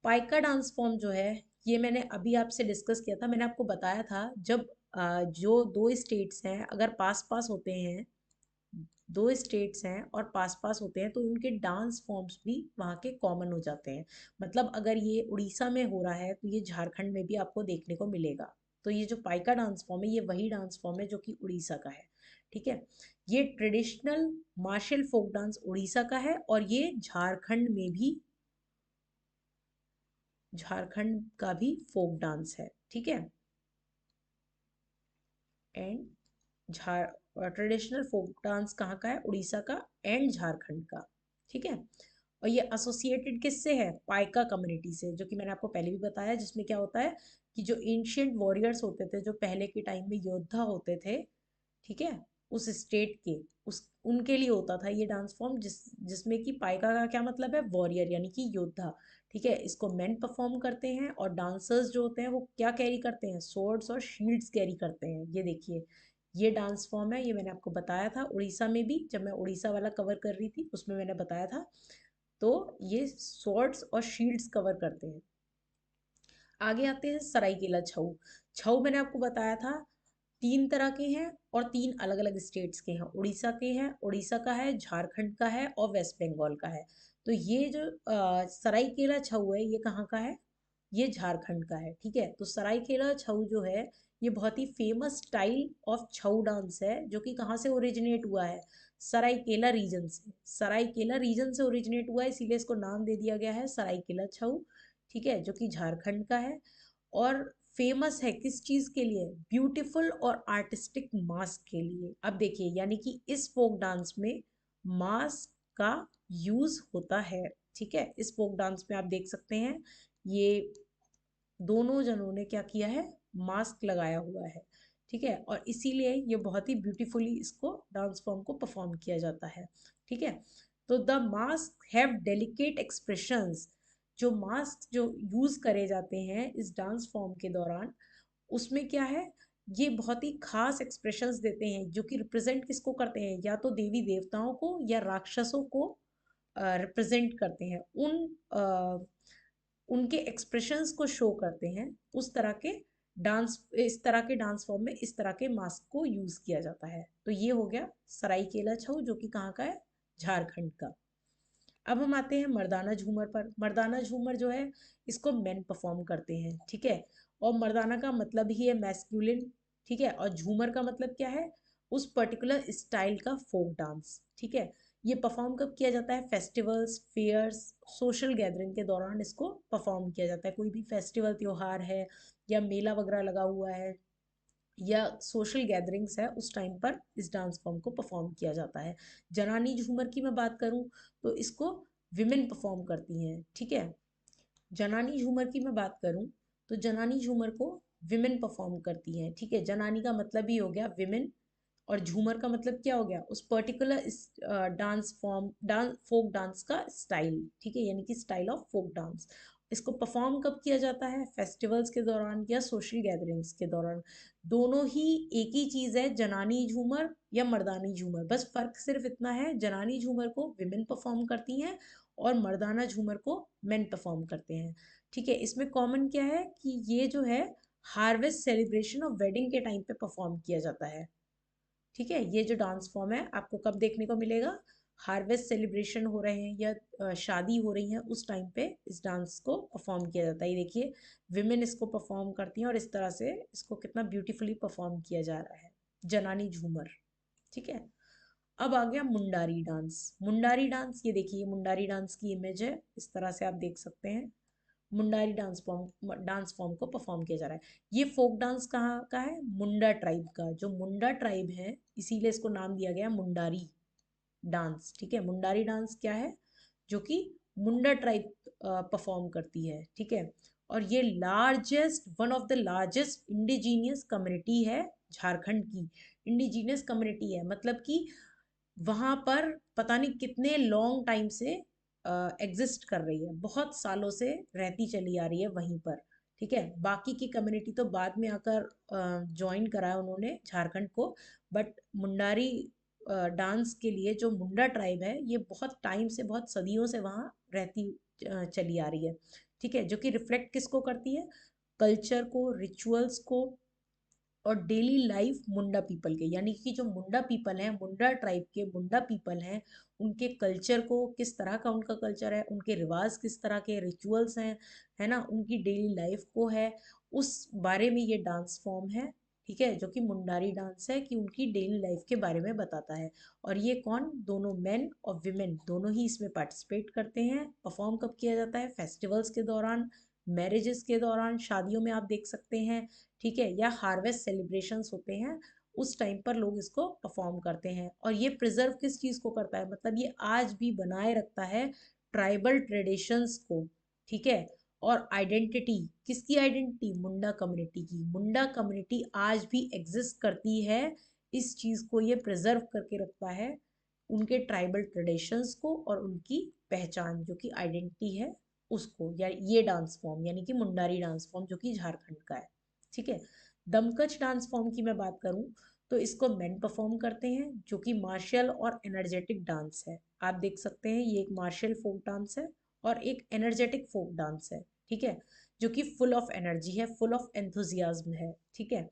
पाइका डांस फॉर्म जो है, ये मैंने अभी आपसे डिस्कस किया था, मैंने आपको बताया था, जब जो दो स्टेट्स हैं अगर पास पास होते हैं, दो स्टेट्स हैं और पास पास होते हैं, तो उनके डांस फॉर्म्स भी वहाँ के कॉमन हो जाते हैं। मतलब अगर ये उड़ीसा में हो रहा है तो ये झारखंड में भी आपको देखने को मिलेगा। तो ये जो पाइका डांस फॉर्म है, ये वही डांस फॉर्म है जो कि उड़ीसा का है। ठीक है, ये traditional martial folk dance Orissa का है, और ये झारखंड का भी फोक डांस है। ठीक है, एंड झार ट्रेडिशनल फोक डांस कहाँ का है, उड़ीसा का एंड झारखंड का। ठीक है, और ये एसोसिएटेड किससे है, पाइका कम्युनिटी से, जो कि मैंने आपको पहले भी बताया, जिसमें क्या होता है कि जो एंशियंट वॉरियर्स होते थे, जो पहले के टाइम में योद्धा होते थे, ठीक है, उस स्टेट के, उस उनके लिए होता था ये डांस फॉर्म, जिसमें कि पाइका का क्या मतलब है, वॉरियर यानी कि योद्धा, ठीक है। इसको मेन परफॉर्म करते हैं, और डांसर्स जो होते हैं वो क्या कैरी करते हैं, स्वॉर्ड्स और शील्ड्स कैरी करते हैं। ये देखिए, ये डांस फॉर्म है, ये मैंने आपको बताया था उड़ीसा में भी, जब मैं उड़ीसा वाला कवर कर रही थी उसमें मैंने बताया था। तो ये स्वॉर्ड्स और शील्ड्स कवर करते हैं। आगे आते हैं सरायकेला छऊ। छऊ मैंने आपको बताया था 3 तरह के हैं, और 3 अलग अलग स्टेट्स के हैं, उड़ीसा के हैं, उड़ीसा का है, झारखंड का है, और वेस्ट बंगाल का है। तो ये जो सरायकेला छऊ है, ये कहाँ का है, ये झारखंड का है, ठीक है। तो सरायकेला छऊ जो है, ये बहुत ही famous style of Chhau dance है, जो कि कहाँ से ओरिजिनेट हुआ है, सरायकेला रीजन से। सरायकेला रीजन से ओरिजिनेट हुआ है, इसीलिए इसको नाम दे दिया गया है सरायकेला छऊ, ठीक है, जो कि झारखंड का है। और फेमस है किस चीज के लिए, ब्यूटीफुल और आर्टिस्टिक मास्क के लिए। अब देखिए, यानी कि इस फोक डांस में मास्क का यूज होता है, ठीक है। इस फोक डांस में आप देख सकते हैं, ये दोनों जनों ने क्या किया है, मास्क लगाया हुआ है, ठीक है, और इसीलिए ये बहुत ही ब्यूटीफुली इसको डांस फॉर्म को परफॉर्म किया जाता है, ठीक है। तो the mask have delicate expressions, जो मास्क जो यूज करे जाते हैं इस डांस फॉर्म के दौरान, उसमें क्या है, ये बहुत ही खास एक्सप्रेशंस देते हैं, जो कि रिप्रेजेंट किसको करते हैं, या तो देवी देवताओं को या राक्षसों को रिप्रेजेंट करते हैं, उनके एक्सप्रेशंस को शो करते हैं। उस तरह के डांस, इस तरह के डांस फॉर्म में इस तरह के मास्क को यूज किया जाता है। तो ये हो गया सरायकेला छऊ, जो कि कहाँ का है, झारखंड का। अब हम आते हैं मर्दाना झूमर पर। मर्दाना झूमर जो है, इसको मेन परफॉर्म करते हैं, ठीक है। और मर्दाना का मतलब ही है मैस्कुलिन, ठीक है, और झूमर का मतलब क्या है, उस पर्टिकुलर स्टाइल का फोक डांस, ठीक है। ये परफॉर्म कब किया जाता है, फेस्टिवल्स, फेयर्स, सोशल गैदरिंग के दौरान इसको परफॉर्म किया जाता है। कोई भी फेस्टिवल त्योहार है, या मेला वगैरह लगा हुआ है, या सोशल गैदरिंग्स है, उस टाइम पर इस डांस फॉर्म को परफॉर्म किया जाता है। जनानी झूमर की मैं बात करूं, तो इसको विमेन परफॉर्म करती हैं, ठीक है। जनानी झूमर की मैं बात करूं, तो जनानी झूमर को विमेन परफॉर्म करती हैं, ठीक है। जनानी का मतलब ही हो गया विमेन, और झूमर का मतलब क्या हो गया, उस particular dance form, dance folk dance का स्टाइल, ठीक है, यानी कि स्टाइल ऑफ फोक डांस। इसको परफॉर्म कब किया जाता है, फेस्टिवल्स के दौरान या सोशल गैदरिंग्स के दौरान। दोनों ही एक ही चीज है, जनानी झूमर या मर्दानी झूमर, बस फर्क सिर्फ इतना है, जनानी झूमर को विमेन परफॉर्म करती हैं, और मर्दाना झूमर को मेन परफॉर्म करते हैं, ठीक है। इसमें कॉमन क्या है कि ये जो है हार्वेस्ट सेलिब्रेशन और वेडिंग के टाइम पे परफॉर्म किया जाता है, ठीक है। ये जो डांस फॉर्म है आपको कब देखने को मिलेगा, हार्वेस्ट सेलिब्रेशन हो रहे हैं या शादी हो रही है, उस टाइम पे इस डांस को परफॉर्म किया जाता है। ये देखिए, विमेन इसको परफॉर्म करती हैं, और इस तरह से इसको कितना ब्यूटीफुली परफॉर्म किया जा रहा है, जनानी झूमर, ठीक है। अब आ गया मुंडारी डांस। मुंडारी डांस, ये देखिए मुंडारी डांस की इमेज है, इस तरह से आप देख सकते हैं। मुंडारी डांस फॉर्म को परफॉर्म किया जा रहा है। ये फोक डांस कहाँ का है, मुंडा ट्राइब का। जो मुंडा ट्राइब है, इसीलिए इसको नाम दिया गया मुंडारी डांस, ठीक है। मुंडारी डांस क्या है, जो कि मुंडा ट्राइब परफॉर्म करती है, ठीक है। और ये one of the largest indigenous community है, झारखंड की इंडिजीनियस कम्युनिटी है, मतलब कि वहां पर पता नहीं कितने लॉन्ग टाइम से एग्जिस्ट कर रही है, बहुत सालों से रहती चली आ रही है वहीं पर, ठीक है। बाकी की कम्युनिटी तो बाद में आकर ज्वाइन करा है उन्होंने झारखंड को, बट मुंडारी डांस के लिए जो मुंडा ट्राइब है, ये बहुत टाइम से, बहुत सदियों से वहाँ रहती चली आ रही है, ठीक है। जो कि रिफ्लेक्ट किसको करती है, कल्चर को, रिचुअल्स को, और डेली लाइफ मुंडा पीपल के, यानी कि जो मुंडा पीपल हैं, मुंडा ट्राइब के मुंडा पीपल हैं, उनके कल्चर को, किस तरह का उनका कल्चर है, उनके रिवाज किस तरह के, रिचुअल्स हैं, है ना, उनकी डेली लाइफ को है, उस बारे में ये डांस फॉर्म है, ठीक है। जो कि मुंडारी डांस है, कि उनकी डेली लाइफ के बारे में बताता है। और ये कौन, दोनों मेन और विमेन दोनों ही इसमें पार्टिसिपेट करते हैं। परफॉर्म कब किया जाता है, फेस्टिवल्स के दौरान, मैरिजेस के दौरान, शादियों में आप देख सकते हैं, ठीक है, या हार्वेस्ट सेलिब्रेशंस होते हैं, उस टाइम पर लोग इसको परफॉर्म करते हैं। और ये प्रिजर्व किस चीज़ को करता है, मतलब ये आज भी बनाए रखता है ट्राइबल ट्रेडिशंस को, ठीक है, और आइडेंटिटी, किसकी आइडेंटिटी, मुंडा कम्युनिटी की। मुंडा कम्युनिटी आज भी एग्जिस्ट करती है, इस चीज को ये प्रिजर्व करके रखता है, उनके ट्राइबल ट्रेडिशंस को और उनकी पहचान जो कि आइडेंटिटी है उसको, या ये डांस फॉर्म यानी कि मुंडारी डांस फॉर्म जो कि झारखंड का है, ठीक है। दमकच डांस फॉर्म की मैं बात करूं तो इसको मेन परफॉर्म करते हैं, जो कि मार्शल और एनर्जेटिक डांस है। आप देख सकते हैं ये एक मार्शल फोक डांस है और एक एनर्जेटिक फोक डांस है, ठीक है, जो कि फुल ऑफ एनर्जी है, फुल ऑफ एंथुजियाज्म है, ठीक है।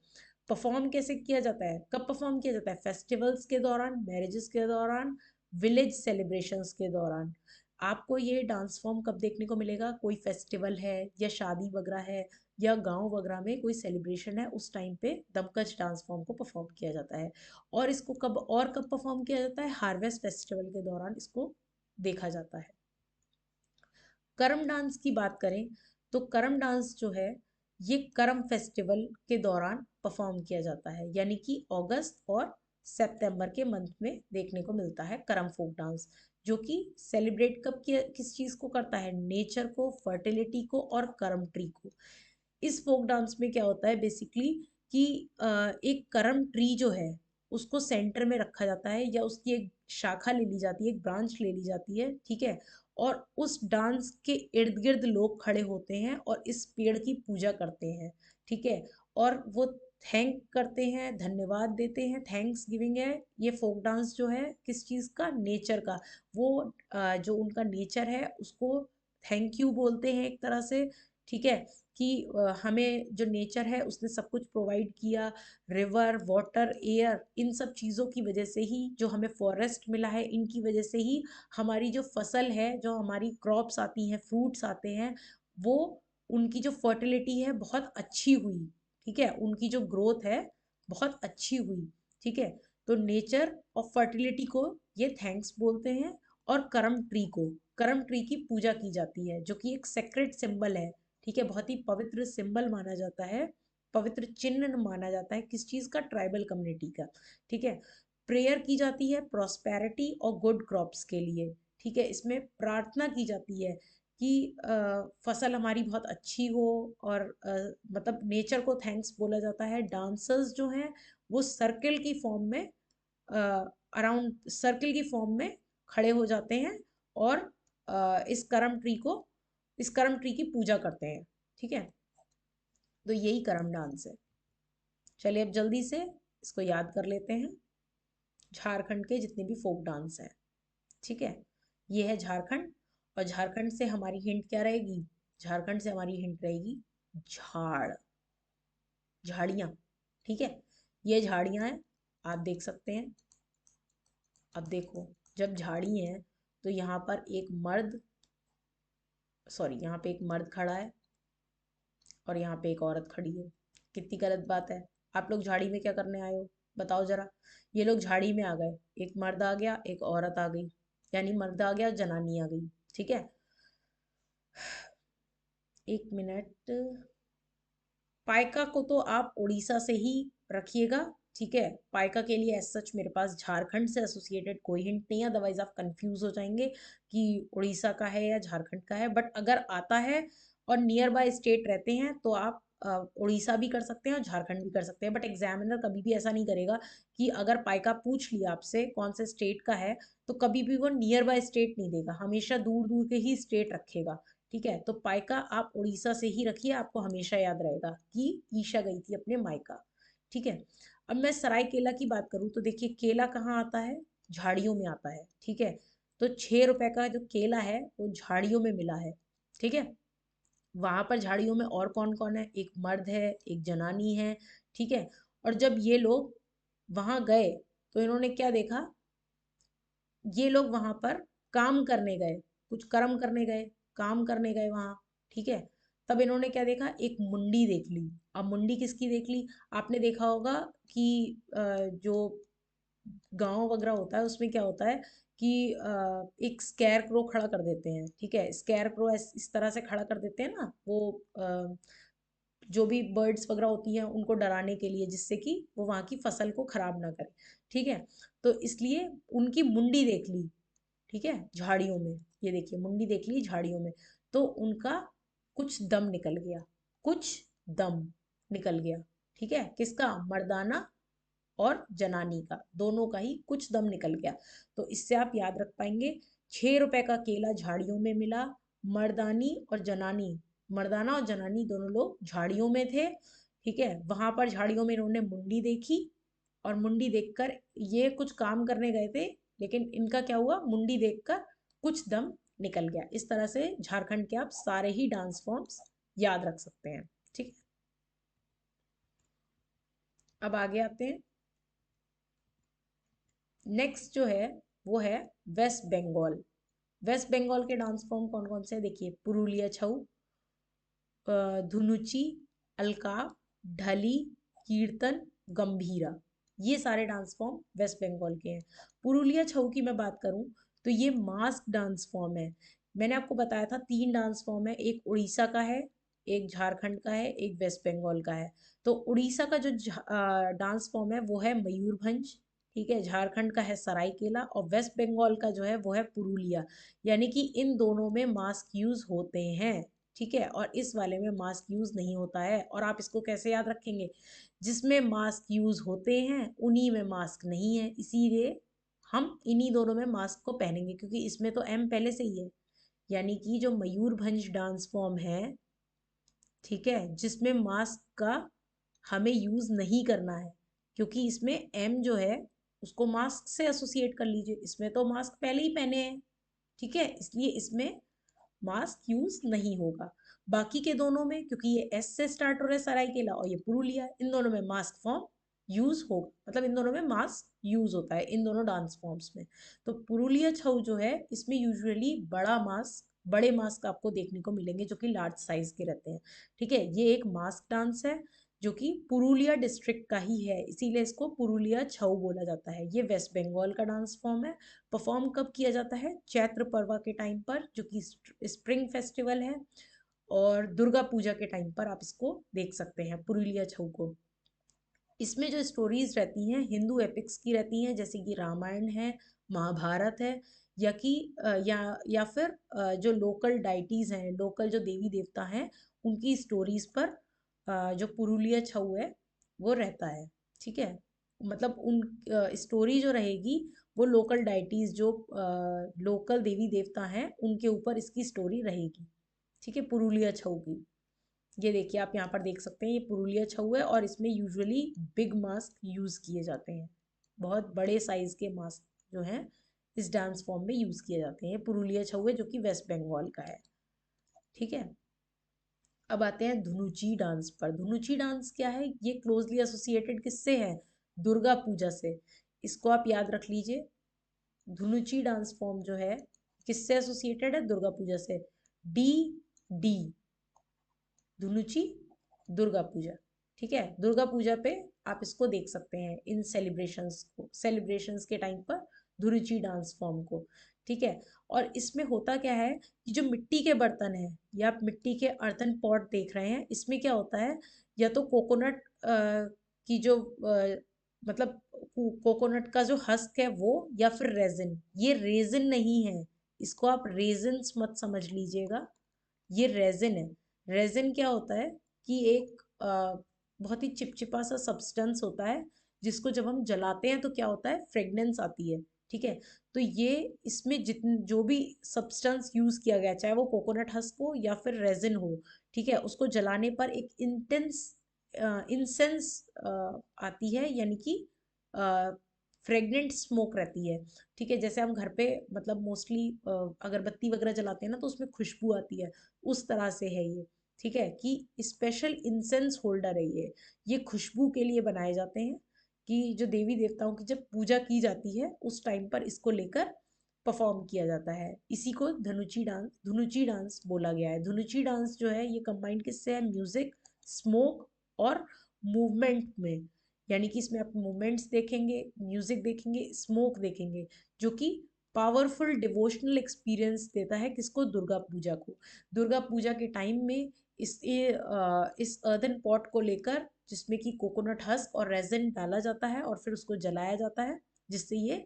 परफॉर्म कैसे किया जाता है, कब परफॉर्म किया जाता है, फेस्टिवल्स के दौरान, मैरिजेस के दौरान, विलेज सेलिब्रेशंस के दौरान। आपको ये डांस फॉर्म कब देखने को मिलेगा, कोई फेस्टिवल है या शादी वगैरह है या गांव वगैरह में कोई सेलिब्रेशन है, उस टाइम पे दमकच डांस फॉर्म को परफॉर्म किया जाता है। और इसको कब परफॉर्म किया जाता है, हार्वेस्ट फेस्टिवल के दौरान इसको देखा जाता है। करम डांस की बात करें तो करम डांस जो है ये करम फेस्टिवल के दौरान परफॉर्म किया जाता है, यानी कि अगस्त और सितंबर के मंथ में देखने को मिलता है करम फोक डांस, जो कि सेलिब्रेट कब किया, किस चीज को करता है, नेचर को, फर्टिलिटी को और करम ट्री को। इस फोक डांस में क्या होता है बेसिकली कि एक करम ट्री जो है उसको सेंटर में रखा जाता है, या उसकी एक शाखा ले ली जाती है, एक ब्रांच ले ली जाती है, ठीक है, और उस डांस के इर्द गिर्द लोग खड़े होते हैं और इस पेड़ की पूजा करते हैं, ठीक है, और वो थैंक करते हैं, धन्यवाद देते हैं, थैंक्स गिविंग है। ये फोक डांस जो है किस चीज़ का, नेचर का, वो जो उनका नेचर है उसको थैंक यू बोलते हैं एक तरह से, ठीक है, कि हमें जो नेचर है उसने सब कुछ प्रोवाइड किया, रिवर, वाटर, एयर, इन सब चीज़ों की वजह से ही जो हमें फॉरेस्ट मिला है, इनकी वजह से ही हमारी जो फसल है, जो हमारी क्रॉप्स आती हैं, फ्रूट्स आते हैं, वो उनकी जो फर्टिलिटी है बहुत अच्छी हुई, ठीक है, उनकी जो ग्रोथ है बहुत अच्छी हुई, ठीक है। तो नेचर और फर्टिलिटी को ये थैंक्स बोलते हैं। और करम ट्री को, करम ट्री की पूजा की जाती है जो कि एक सेक्रेट सिंबल है, ठीक है, बहुत ही पवित्र सिंबल माना जाता है, पवित्र चिन्ह माना जाता है, किस चीज का, ट्राइबल कम्युनिटी का, ठीक है। प्रेयर की जाती है प्रॉस्पेरिटी और गुड क्रॉप्स के लिए, ठीक है, इसमें प्रार्थना की जाती है कि फसल हमारी बहुत अच्छी हो, और मतलब नेचर को थैंक्स बोला जाता है। डांसर्स जो हैं वो सर्किल की फॉर्म में, अराउंड सर्किल की फॉर्म में खड़े हो जाते हैं और इस करम ट्री की पूजा करते हैं, ठीक है। तो यही करम डांस है। चलिए अब जल्दी से इसको याद कर लेते हैं, झारखंड के जितने भी फोक डांस हैं, ठीक है। ये है झारखंड, और झारखंड से हमारी हिंट क्या रहेगी, झारखंड से हमारी हिंट रहेगी झाड़, झाड़ियाँ, ठीक है, ये झाड़ियाँ हैं, आप देख सकते हैं। अब देखो, जब झाड़ी है तो यहाँ पर एक मर्द, सॉरी, यहाँ पे एक मर्द खड़ा है और यहाँ पे एक औरत खड़ी है। कितनी गलत बात है। आप लोग झाड़ी में क्या करने आए हो, बताओ जरा। ये लोग झाड़ी में आ गए, एक मर्द आ गया, एक औरत आ गई, यानी मर्द आ गया, जनानी आ गई, ठीक है। एक मिनट, पाइका को तो आप उड़ीसा से ही रखिएगा, ठीक है। पाइका के लिए एज सच मेरे पास झारखंड से एसोसिएटेड कोई हिंट नहीं है, अदरवाइज आप कंफ्यूज हो जाएंगे कि उड़ीसा का है या झारखंड का है। बट अगर आता है और नियर बाय स्टेट रहते हैं तो आप उड़ीसा भी कर सकते हैं और झारखंड भी कर सकते हैं। बट एग्जामिनर कभी भी ऐसा नहीं करेगा कि अगर पाइका पूछ लिया आपसे कौन से स्टेट का है, तो कभी भी वो नियर बाय स्टेट नहीं देगा, हमेशा दूर दूर के ही स्टेट रखेगा, ठीक है। तो पाइका आप उड़ीसा से ही रखिए, आपको हमेशा याद रहेगा कि ईशा गई थी अपने मायका, ठीक है। अब मैं सराय केला की बात करूं तो देखिए, केला कहाँ आता है, झाड़ियों में आता है, ठीक है। तो 6 रुपए का जो केला है वो झाड़ियों में मिला है, ठीक है। वहां पर झाड़ियों में और कौन कौन है, एक मर्द है, एक जनानी है, ठीक है। और जब ये लोग वहां गए तो इन्होंने क्या देखा, ये लोग वहां पर काम करने गए, कुछ कर्म करने गए, काम करने गए वहां, ठीक है। तब इन्होंने क्या देखा, एक मुंडी देख ली। अब मुंडी किसकी देख ली, आपने देखा होगा कि जो गांव वगैरह होता है उसमें क्या होता है कि एक स्केयर क्रो खड़ा कर देते हैं, ठीक है। स्केयर क्रो इस तरह से खड़ा कर देते हैं ना, वो जो भी बर्ड्स वगैरह होती हैं उनको डराने के लिए, जिससे कि वो वहां की फसल को खराब ना करे, ठीक है। तो इसलिए उनकी मुंडी देख ली, ठीक है, झाड़ियों में। ये देखिए मुंडी देख ली झाड़ियों में, तो उनका कुछ दम निकल गया, कुछ दम निकल गया। ठीक है, किसका? मर्दाना और जनानी का, दोनों का ही कुछ दम निकल गया। तो इससे आप याद रख पाएंगे, 6 रुपए का केला झाड़ियों में मिला, मर्दानी और जनानी, मर्दाना और जनानी दोनों लोग झाड़ियों में थे। ठीक है, वहां पर झाड़ियों में इन्होंने मुंडी देखी, और मुंडी देखकर ये कुछ काम करने गए थे, लेकिन इनका क्या हुआ, मुंडी देखकर कुछ दम निकल गया। इस तरह से झारखंड के आप सारे ही डांस फॉर्म्स याद रख सकते हैं। ठीक है, अब आगे आते हैं। नेक्स्ट जो है वो है वेस्ट बंगाल। वेस्ट बंगाल के डांस फॉर्म कौन कौन से हैं? देखिए, पुरुलिया छऊ, धुनुची, अलका, ढली, कीर्तन, गंभीरा, ये सारे डांस फॉर्म वेस्ट बंगाल के हैं। पुरुलिया छऊ की मैं बात करूं तो ये मास्क डांस फॉर्म है। मैंने आपको बताया था 3 डांस फॉर्म है, एक उड़ीसा का है, एक झारखंड का है, एक वेस्ट बंगाल का है। तो उड़ीसा का जो डांस फॉर्म है वो है मयूरभंज। ठीक है, झारखंड का है सरायकेला, और वेस्ट बंगाल का जो है वो है पुरुलिया। यानी कि इन दोनों में मास्क यूज होते हैं। ठीक है, और इस वाले में मास्क यूज नहीं होता है। और आप इसको कैसे याद रखेंगे? जिसमें मास्क यूज होते हैं उन्हीं में मास्क नहीं है, इसीलिए हम इन्हीं दोनों में मास्क को पहनेंगे, क्योंकि इसमें तो एम पहले से ही है। यानी कि जो मयूरभंज डांस फॉर्म है, ठीक है, जिसमें मास्क का हमें यूज नहीं करना है, क्योंकि इसमें एम जो है उसको मास्क से एसोसिएट कर लीजिए, इसमें तो मास्क पहले ही पहने हैं। ठीक है, इसलिए इसमें मास्क यूज नहीं होगा। बाकी के दोनों में, क्योंकि ये एस से स्टार्ट हो रहा है सरायकेला और ये पुरुलिया, इन दोनों में मास्क फॉर्म यूज होगा, मतलब इन दोनों में मास्क यूज होता है इन दोनों डांस फॉर्म्स में। तो पुरुलिया छऊ जो है इसमें यूजुअली बड़े मास्क आपको देखने को मिलेंगे, जो कि लार्ज साइज के रहते हैं। ठीक है, ये एक मास्क डांस है जो कि पुरुलिया डिस्ट्रिक्ट का ही है, इसीलिए इसको पुरुलिया छऊ बोला जाता है। ये वेस्ट बंगाल का डांस फॉर्म है। परफॉर्म कब किया जाता है? चैत्र पर्व के टाइम पर, जो कि स्प्रिंग फेस्टिवल है, और दुर्गा पूजा के टाइम पर आप इसको देख सकते हैं, पुरुलिया छऊ को। इसमें जो स्टोरीज रहती हैं हिंदू एपिक्स की रहती हैं, जैसे कि रामायण है, महाभारत है, या कि या फिर जो लोकल डाइटीज हैं, लोकल जो देवी देवता हैं, उनकी स्टोरीज पर जो पुरुलिया छऊ है वो रहता है। ठीक है, मतलब उन स्टोरी जो रहेगी वो लोकल डाइटीज, जो लोकल देवी देवता हैं उनके ऊपर इसकी स्टोरी रहेगी। ठीक है, पुरुलिया छऊ की। ये देखिए, आप यहाँ पर देख सकते हैं, ये पुरुलिया छऊ है, और इसमें यूजुअली बिग मास्क यूज किए जाते हैं। बहुत बड़े साइज के मास्क जो हैं इस डांस फॉर्म में यूज किए जाते हैं। ये पुरुलिया छऊ है जो कि वेस्ट बंगाल का है। ठीक है, अब आते हैं धुनुची डांस पर। धुनुची डांस क्या है? ये क्लोजली एसोसिएटेड किससे है? दुर्गा पूजा से। इसको आप याद रख लीजिए, धुनुची डांस फॉर्म जो है किससे एसोसिएटेड है? दुर्गा पूजा से। D D, धुनुची, Durga Puja. ठीक है, दुर्गा पूजा पे आप इसको देख सकते हैं, इन सेलिब्रेशंस के टाइम पर धुनुची डांस फॉर्म को। ठीक है, और इसमें होता क्या है कि जो मिट्टी के बर्तन हैं, या आप मिट्टी के अर्तन पॉट देख रहे हैं, इसमें क्या होता है, या तो कोकोनट की जो मतलब कोकोनट का जो हस्क है वो, या फिर रेजिन। ये रेजिन नहीं है, इसको आप रेजिन्स मत समझ लीजिएगा, ये रेजिन है। रेजिन क्या होता है कि एक बहुत ही चिपचिपा सा सब्सटेंस होता है, जिसको जब हम जलाते हैं तो क्या होता है, फ्रेगनेंस आती है। ठीक है, तो ये इसमें जितने जो भी सब्सटेंस यूज किया गया, चाहे वो कोकोनट हस्क हो या फिर रेजिन हो, ठीक है, उसको जलाने पर एक इंटेंस इंसेंस आती है, यानी कि फ्रेगनेंट स्मोक रहती है। ठीक है, जैसे हम घर पे मतलब मोस्टली अगरबत्ती वगैरह जलाते हैं ना, तो उसमें खुशबू आती है, उस तरह से है ये। ठीक है, कि स्पेशल इंसेंस होल्डर है ये खुशबू के लिए बनाए जाते हैं, कि जो देवी देवताओं की जब पूजा की जाती है उस टाइम पर इसको लेकर परफॉर्म किया जाता है। इसी को धुनुची डांस बोला गया है। धुनुची डांस जो है ये कंबाइंड किससे है? म्यूजिक, स्मोक और मूवमेंट में। यानी कि इसमें आप मूवमेंट्स देखेंगे, म्यूजिक देखेंगे, स्मोक देखेंगे, जो कि पावरफुल डिवोशनल एक्सपीरियंस देता है किसको? दुर्गा पूजा को। दुर्गा पूजा के टाइम में इस अर्दन पॉट को लेकर, जिसमें कि कोकोनट हस्क और रेजिन डाला जाता है और फिर उसको जलाया जाता है, जिससे ये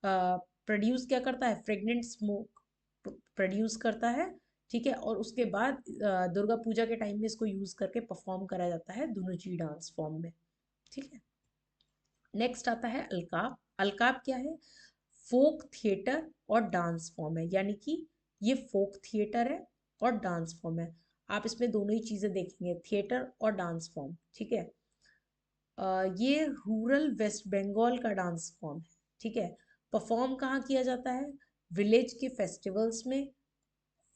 प्रोड्यूस क्या करता है? फ्रेगनेंट स्मोक प्रोड्यूस करता है, ठीक है। और उसके बाद दुर्गा पूजा के टाइम में इसको यूज करके परफॉर्म करा जाता है धुनुची डांस फॉर्म में, ठीक है। नेक्स्ट आता है अलकाप। अलकाप क्या है? फोक थिएटर और डांस फॉर्म है, यानी कि ये फोक थिएटर है और डांस फॉर्म है। आप इसमें दोनों ही चीजें देखेंगे, थिएटर और डांस फॉर्म, ठीक है। ये रूरल वेस्ट बंगाल का डांस फॉर्म है, ठीक है। परफॉर्म कहाँ किया जाता है? विलेज के फेस्टिवल्स में,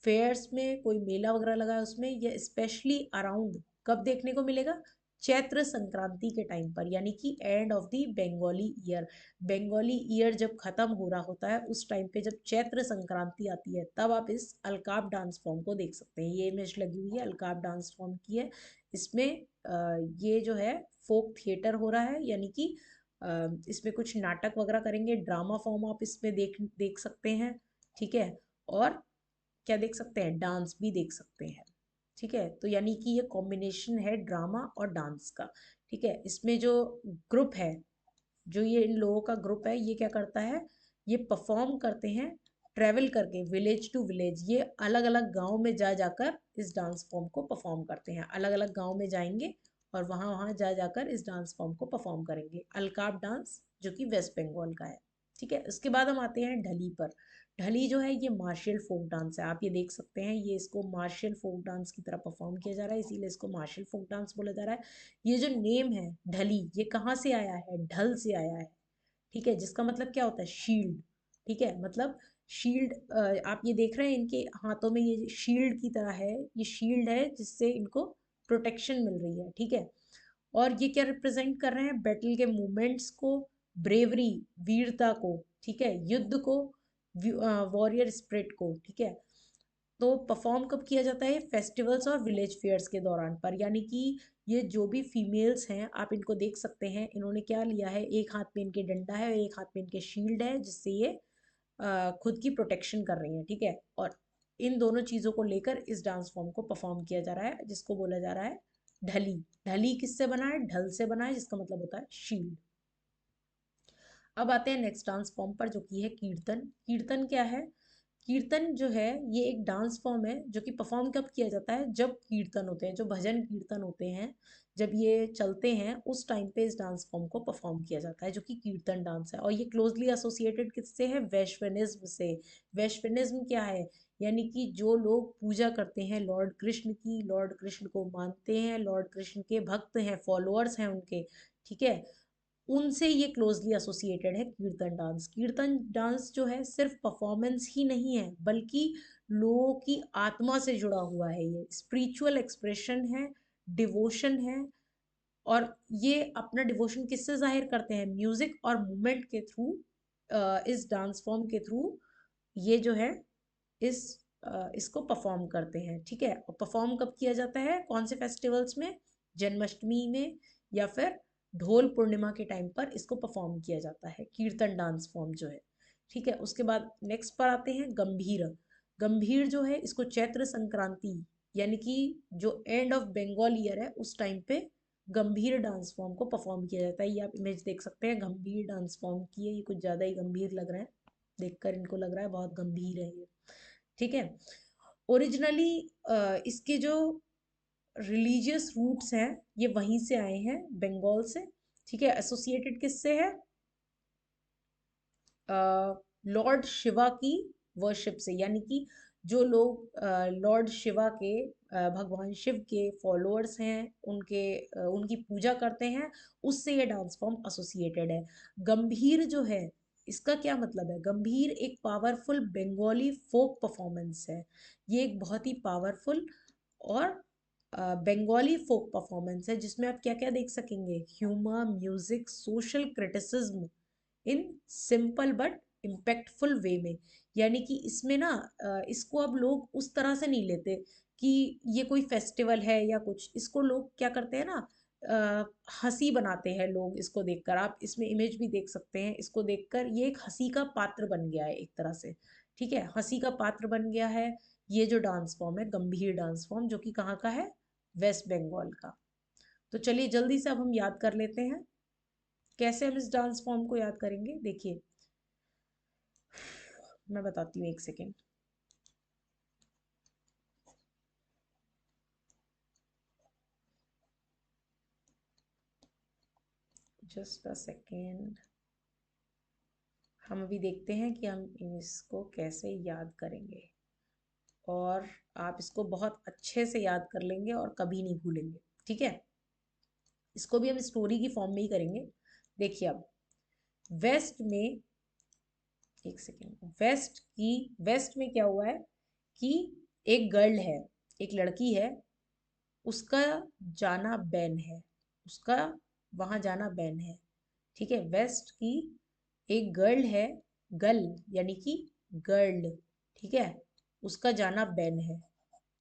फेयर्स में, कोई मेला वगैरह लगा है उसमें, या स्पेशली अराउंड कब देखने को मिलेगा? चैत्र संक्रांति के टाइम पर, यानी कि end of the Bengali year. Bengali year जब खत्म हो रहा होता है उस टाइम पे, जब चैत्र संक्रांति आती है, तब आप इस अलकाप डांस फॉर्म को देख सकते हैं। ये इमेज लगी हुई है, अलकाप डांस फॉर्म की है। इसमें ये जो है फोक थिएटर हो रहा है, यानी कि इसमें कुछ नाटक वगैरह करेंगे, ड्रामा फॉर्म आप इसमें देख देख सकते हैं, ठीक है। और क्या देख सकते हैं? डांस भी देख सकते हैं, ठीक है। तो यानी कि ये कॉम्बिनेशन है ड्रामा और डांस का, ठीक है। इसमें जो ग्रुप है, जो ये इन लोगों का ग्रुप है, ये क्या करता है? ये परफॉर्म करते हैं ट्रेवल करके विलेज टू विलेज। ये अलग अलग गांव में जा जाकर इस डांस फॉर्म को परफॉर्म करते हैं, अलग अलग गांव में जाएंगे और वहां वहां जा जाकर इस डांस फॉर्म को परफॉर्म करेंगे। अलकाप डांस जो कि वेस्ट बंगाल का है, ठीक है। उसके बाद हम आते हैं ढली पर। ढली जो है ये मार्शियल फोक डांस है, आप ये देख सकते हैं, ये इसको मार्शियल फोक डांस की तरह परफॉर्म किया जा रहा है, इसीलिए इसको मार्शियल फोक डांस बोला जा रहा है। ये जो नेम है ढली, ये कहाँ से आया है? ढल से आया है, ठीक है। जिसका मतलब क्या होता है? शील्ड, ठीक है। मतलब शील्ड, आप ये देख रहे हैं इनके हाथों में, ये शील्ड की तरह है, ये शील्ड है जिससे इनको प्रोटेक्शन मिल रही है, ठीक है। और ये क्या रिप्रेजेंट कर रहे हैं? बैटल के मूवमेंट्स को, ब्रेवरी, वीरता को, ठीक है, युद्ध को, वॉरियर स्पिरिट को, ठीक है। तो परफॉर्म कब किया जाता है? फेस्टिवल्स और विलेज फेयर्स के दौरान पर, यानी कि ये जो भी फीमेल्स हैं आप इनको देख सकते हैं, इन्होंने क्या लिया है? एक हाथ में इनके डंडा है और एक हाथ में इनके शील्ड है, जिससे ये खुद की प्रोटेक्शन कर रही हैं, ठीक है। और इन दोनों चीज़ों को लेकर इस डांस फॉर्म को परफॉर्म किया जा रहा है, जिसको बोला जा रहा है ढली। ढली किससे बना है? ढल से बना है, जिसका मतलब होता है शील्ड। अब आते हैं नेक्स्ट डांस फॉर्म पर, जो कि है कीर्तन। कीर्तन क्या है? कीर्तन जो है ये एक डांस फॉर्म है जो कि परफॉर्म कब किया जाता है? जब कीर्तन होते हैं, जो भजन कीर्तन होते हैं, जब ये चलते हैं उस टाइम पे इस डांस फॉर्म को परफॉर्म किया जाता है, जो कि कीर्तन डांस है। और ये क्लोजली एसोसिएटेड किससे है? वैश्वनिज्म से। वैश्वनिज्म क्या है? यानी कि जो लोग पूजा करते हैं लॉर्ड कृष्ण की, लॉर्ड कृष्ण को मानते हैं, लॉर्ड कृष्ण के भक्त हैं, फॉलोअर्स हैं उनके, ठीक है, उनसे ये क्लोजली एसोसिएटेड है कीर्तन डांस। कीर्तन डांस जो है सिर्फ परफॉर्मेंस ही नहीं है, बल्कि लोगों की आत्मा से जुड़ा हुआ है, ये स्पिरिचुअल एक्सप्रेशन है, डिवोशन है। और ये अपना डिवोशन किससे जाहिर करते हैं? म्यूजिक और मूवमेंट के थ्रू, इस डांस फॉर्म के थ्रू ये जो है इस इसको परफॉर्म करते हैं, ठीक है। और परफॉर्म कब किया जाता है? कौन से फेस्टिवल्स में? जन्माष्टमी में, या फिर ढोल पूर्णिमा के टाइम पर इसको परफॉर्म किया जाता है, कीर्तन डांस फॉर्म जो है, ठीक है। उसके बाद नेक्स्ट पर आते हैं गंभीर। गंभीर जो है इसको चैत्र संक्रांति, यानी कि जो एंड ऑफ बंगाल ईयर है उस टाइम पे गंभीर डांस फॉर्म को परफॉर्म किया जाता है। ये आप इमेज देख सकते हैं, गंभीर डांस फॉर्म की है, ये कुछ ज़्यादा ही गंभीर लग रहा है, देखकर इनको लग रहा है बहुत गंभीर है ये, ठीक है। ओरिजिनली इसके जो रिलीजियस रूट्स हैं ये वहीं से आए हैं, बंगाल से, ठीक है। एसोसिएटेड किससे है? लॉर्ड शिवा की वर्शिप से, यानी कि जो लोग लॉर्ड शिवा के, भगवान शिव के फॉलोअर्स हैं, उनकी पूजा करते हैं, उससे ये डांस फॉर्म एसोसिएटेड है। गंभीर जो है, इसका क्या मतलब है? गंभीर एक पावरफुल बंगाली फोक परफॉर्मेंस है। ये एक बहुत ही पावरफुल और बंगाली फोक परफॉर्मेंस है, जिसमें आप क्या क्या देख सकेंगे? Humour, music, social criticism in simple but impactful way में। यानी कि इसमें ना इसको अब लोग उस तरह से नहीं लेते कि ये कोई फेस्टिवल है या कुछ, इसको लोग क्या करते हैं ना, हंसी बनाते हैं लोग इसको देखकर। आप इसमें इमेज भी देख सकते हैं, इसको देखकर ये एक हंसी का पात्र बन गया है एक तरह से, ठीक है, हंसी का पात्र बन गया है। ये जो डांस फॉर्म है गंभीर डांस फॉर्म, जो कि कहाँ का है? वेस्ट बंगाल का। तो चलिए जल्दी से अब हम याद कर लेते हैं। कैसे हम इस डांस फॉर्म को याद करेंगे? देखिए मैं बताती हूँ, एक सेकेंड। जस्ट अ सेकेंड, हम अभी देखते हैं कि हम इसको कैसे याद करेंगे, और आप इसको बहुत अच्छे से याद कर लेंगे और कभी नहीं भूलेंगे। ठीक है, इसको भी हम स्टोरी की फॉर्म में ही करेंगे। देखिए अब वेस्ट में, एक सेकेंड, वेस्ट में क्या हुआ है कि एक गर्ल है, एक लड़की है, उसका जाना बैन है, उसका वहां जाना बैन है। ठीक है, वेस्ट की एक गर्ल है, गर्ल यानी कि गर्ल, ठीक है, उसका जाना बैन है,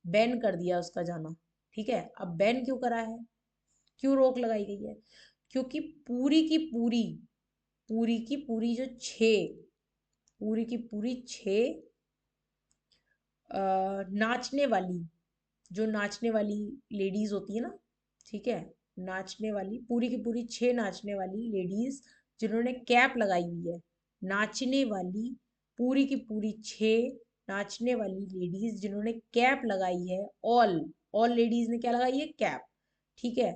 बैन कर दिया उसका जाना। ठीक है, अब बैन क्यों करा है, क्यों रोक लगाई गई है, क्योंकि पूरी की पूरी जो पूरी की पूरी छः नाचने वाली, जो नाचने वाली लेडीज होती है ना, ठीक है, नाचने वाली पूरी की पूरी 6 नाचने वाली लेडीज जिन्होंने कैप लगाई हुई है, नाचने वाली पूरी की पूरी 6 नाचने वाली लेडीज जिन्होंने कैप लगाई है, ऑल लेडीज ने क्या लगाई है, कैप। ठीक है,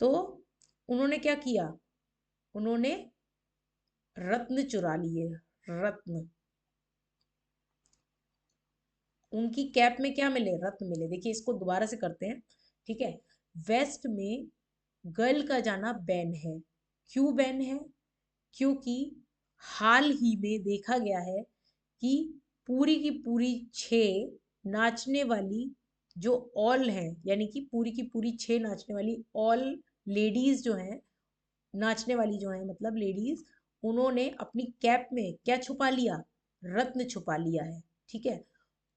तो उन्होंने क्या किया, उन्होंने रत्न चुरा लिए, रत्न, उनकी कैप में क्या मिले, रत्न मिले। देखिए इसको दोबारा से करते हैं। ठीक है, वेस्ट में गर्ल का जाना बैन है, क्यों बैन है, क्योंकि हाल ही में देखा गया है कि पूरी की पूरी 6 नाचने वाली जो ऑल हैं, यानी कि पूरी की पूरी 6 नाचने वाली ऑल लेडीज जो हैं, नाचने वाली जो हैं मतलब लेडीज, उन्होंने अपनी कैप में क्या छुपा लिया, रत्न छुपा लिया है। ठीक है,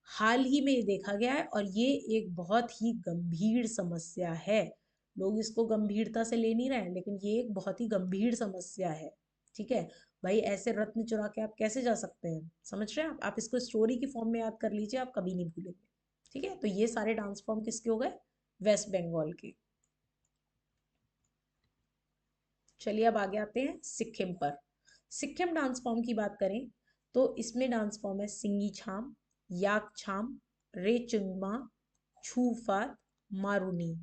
हाल ही में ये देखा गया है और ये एक बहुत ही गंभीर समस्या है। लोग इसको गंभीरता से ले नहीं रहे हैं, लेकिन ये एक बहुत ही गंभीर समस्या है। ठीक है भाई, ऐसे रत्न चुरा के आप कैसे जा सकते हैं, समझ रहे हैं आप इसको स्टोरी की फॉर्म में याद कर लीजिए, आप कभी नहीं भूलेंगे। ठीक है, तो ये सारे डांस फॉर्म किसके हो गए, वेस्ट बंगाल के। चलिए अब आगे आते हैं सिक्किम पर। सिक्किम डांस फॉर्म की बात करें तो इसमें डांस फॉर्म है सिंगी छाम, याक छाम, रेचुंगमा, छूफात, मारूनी।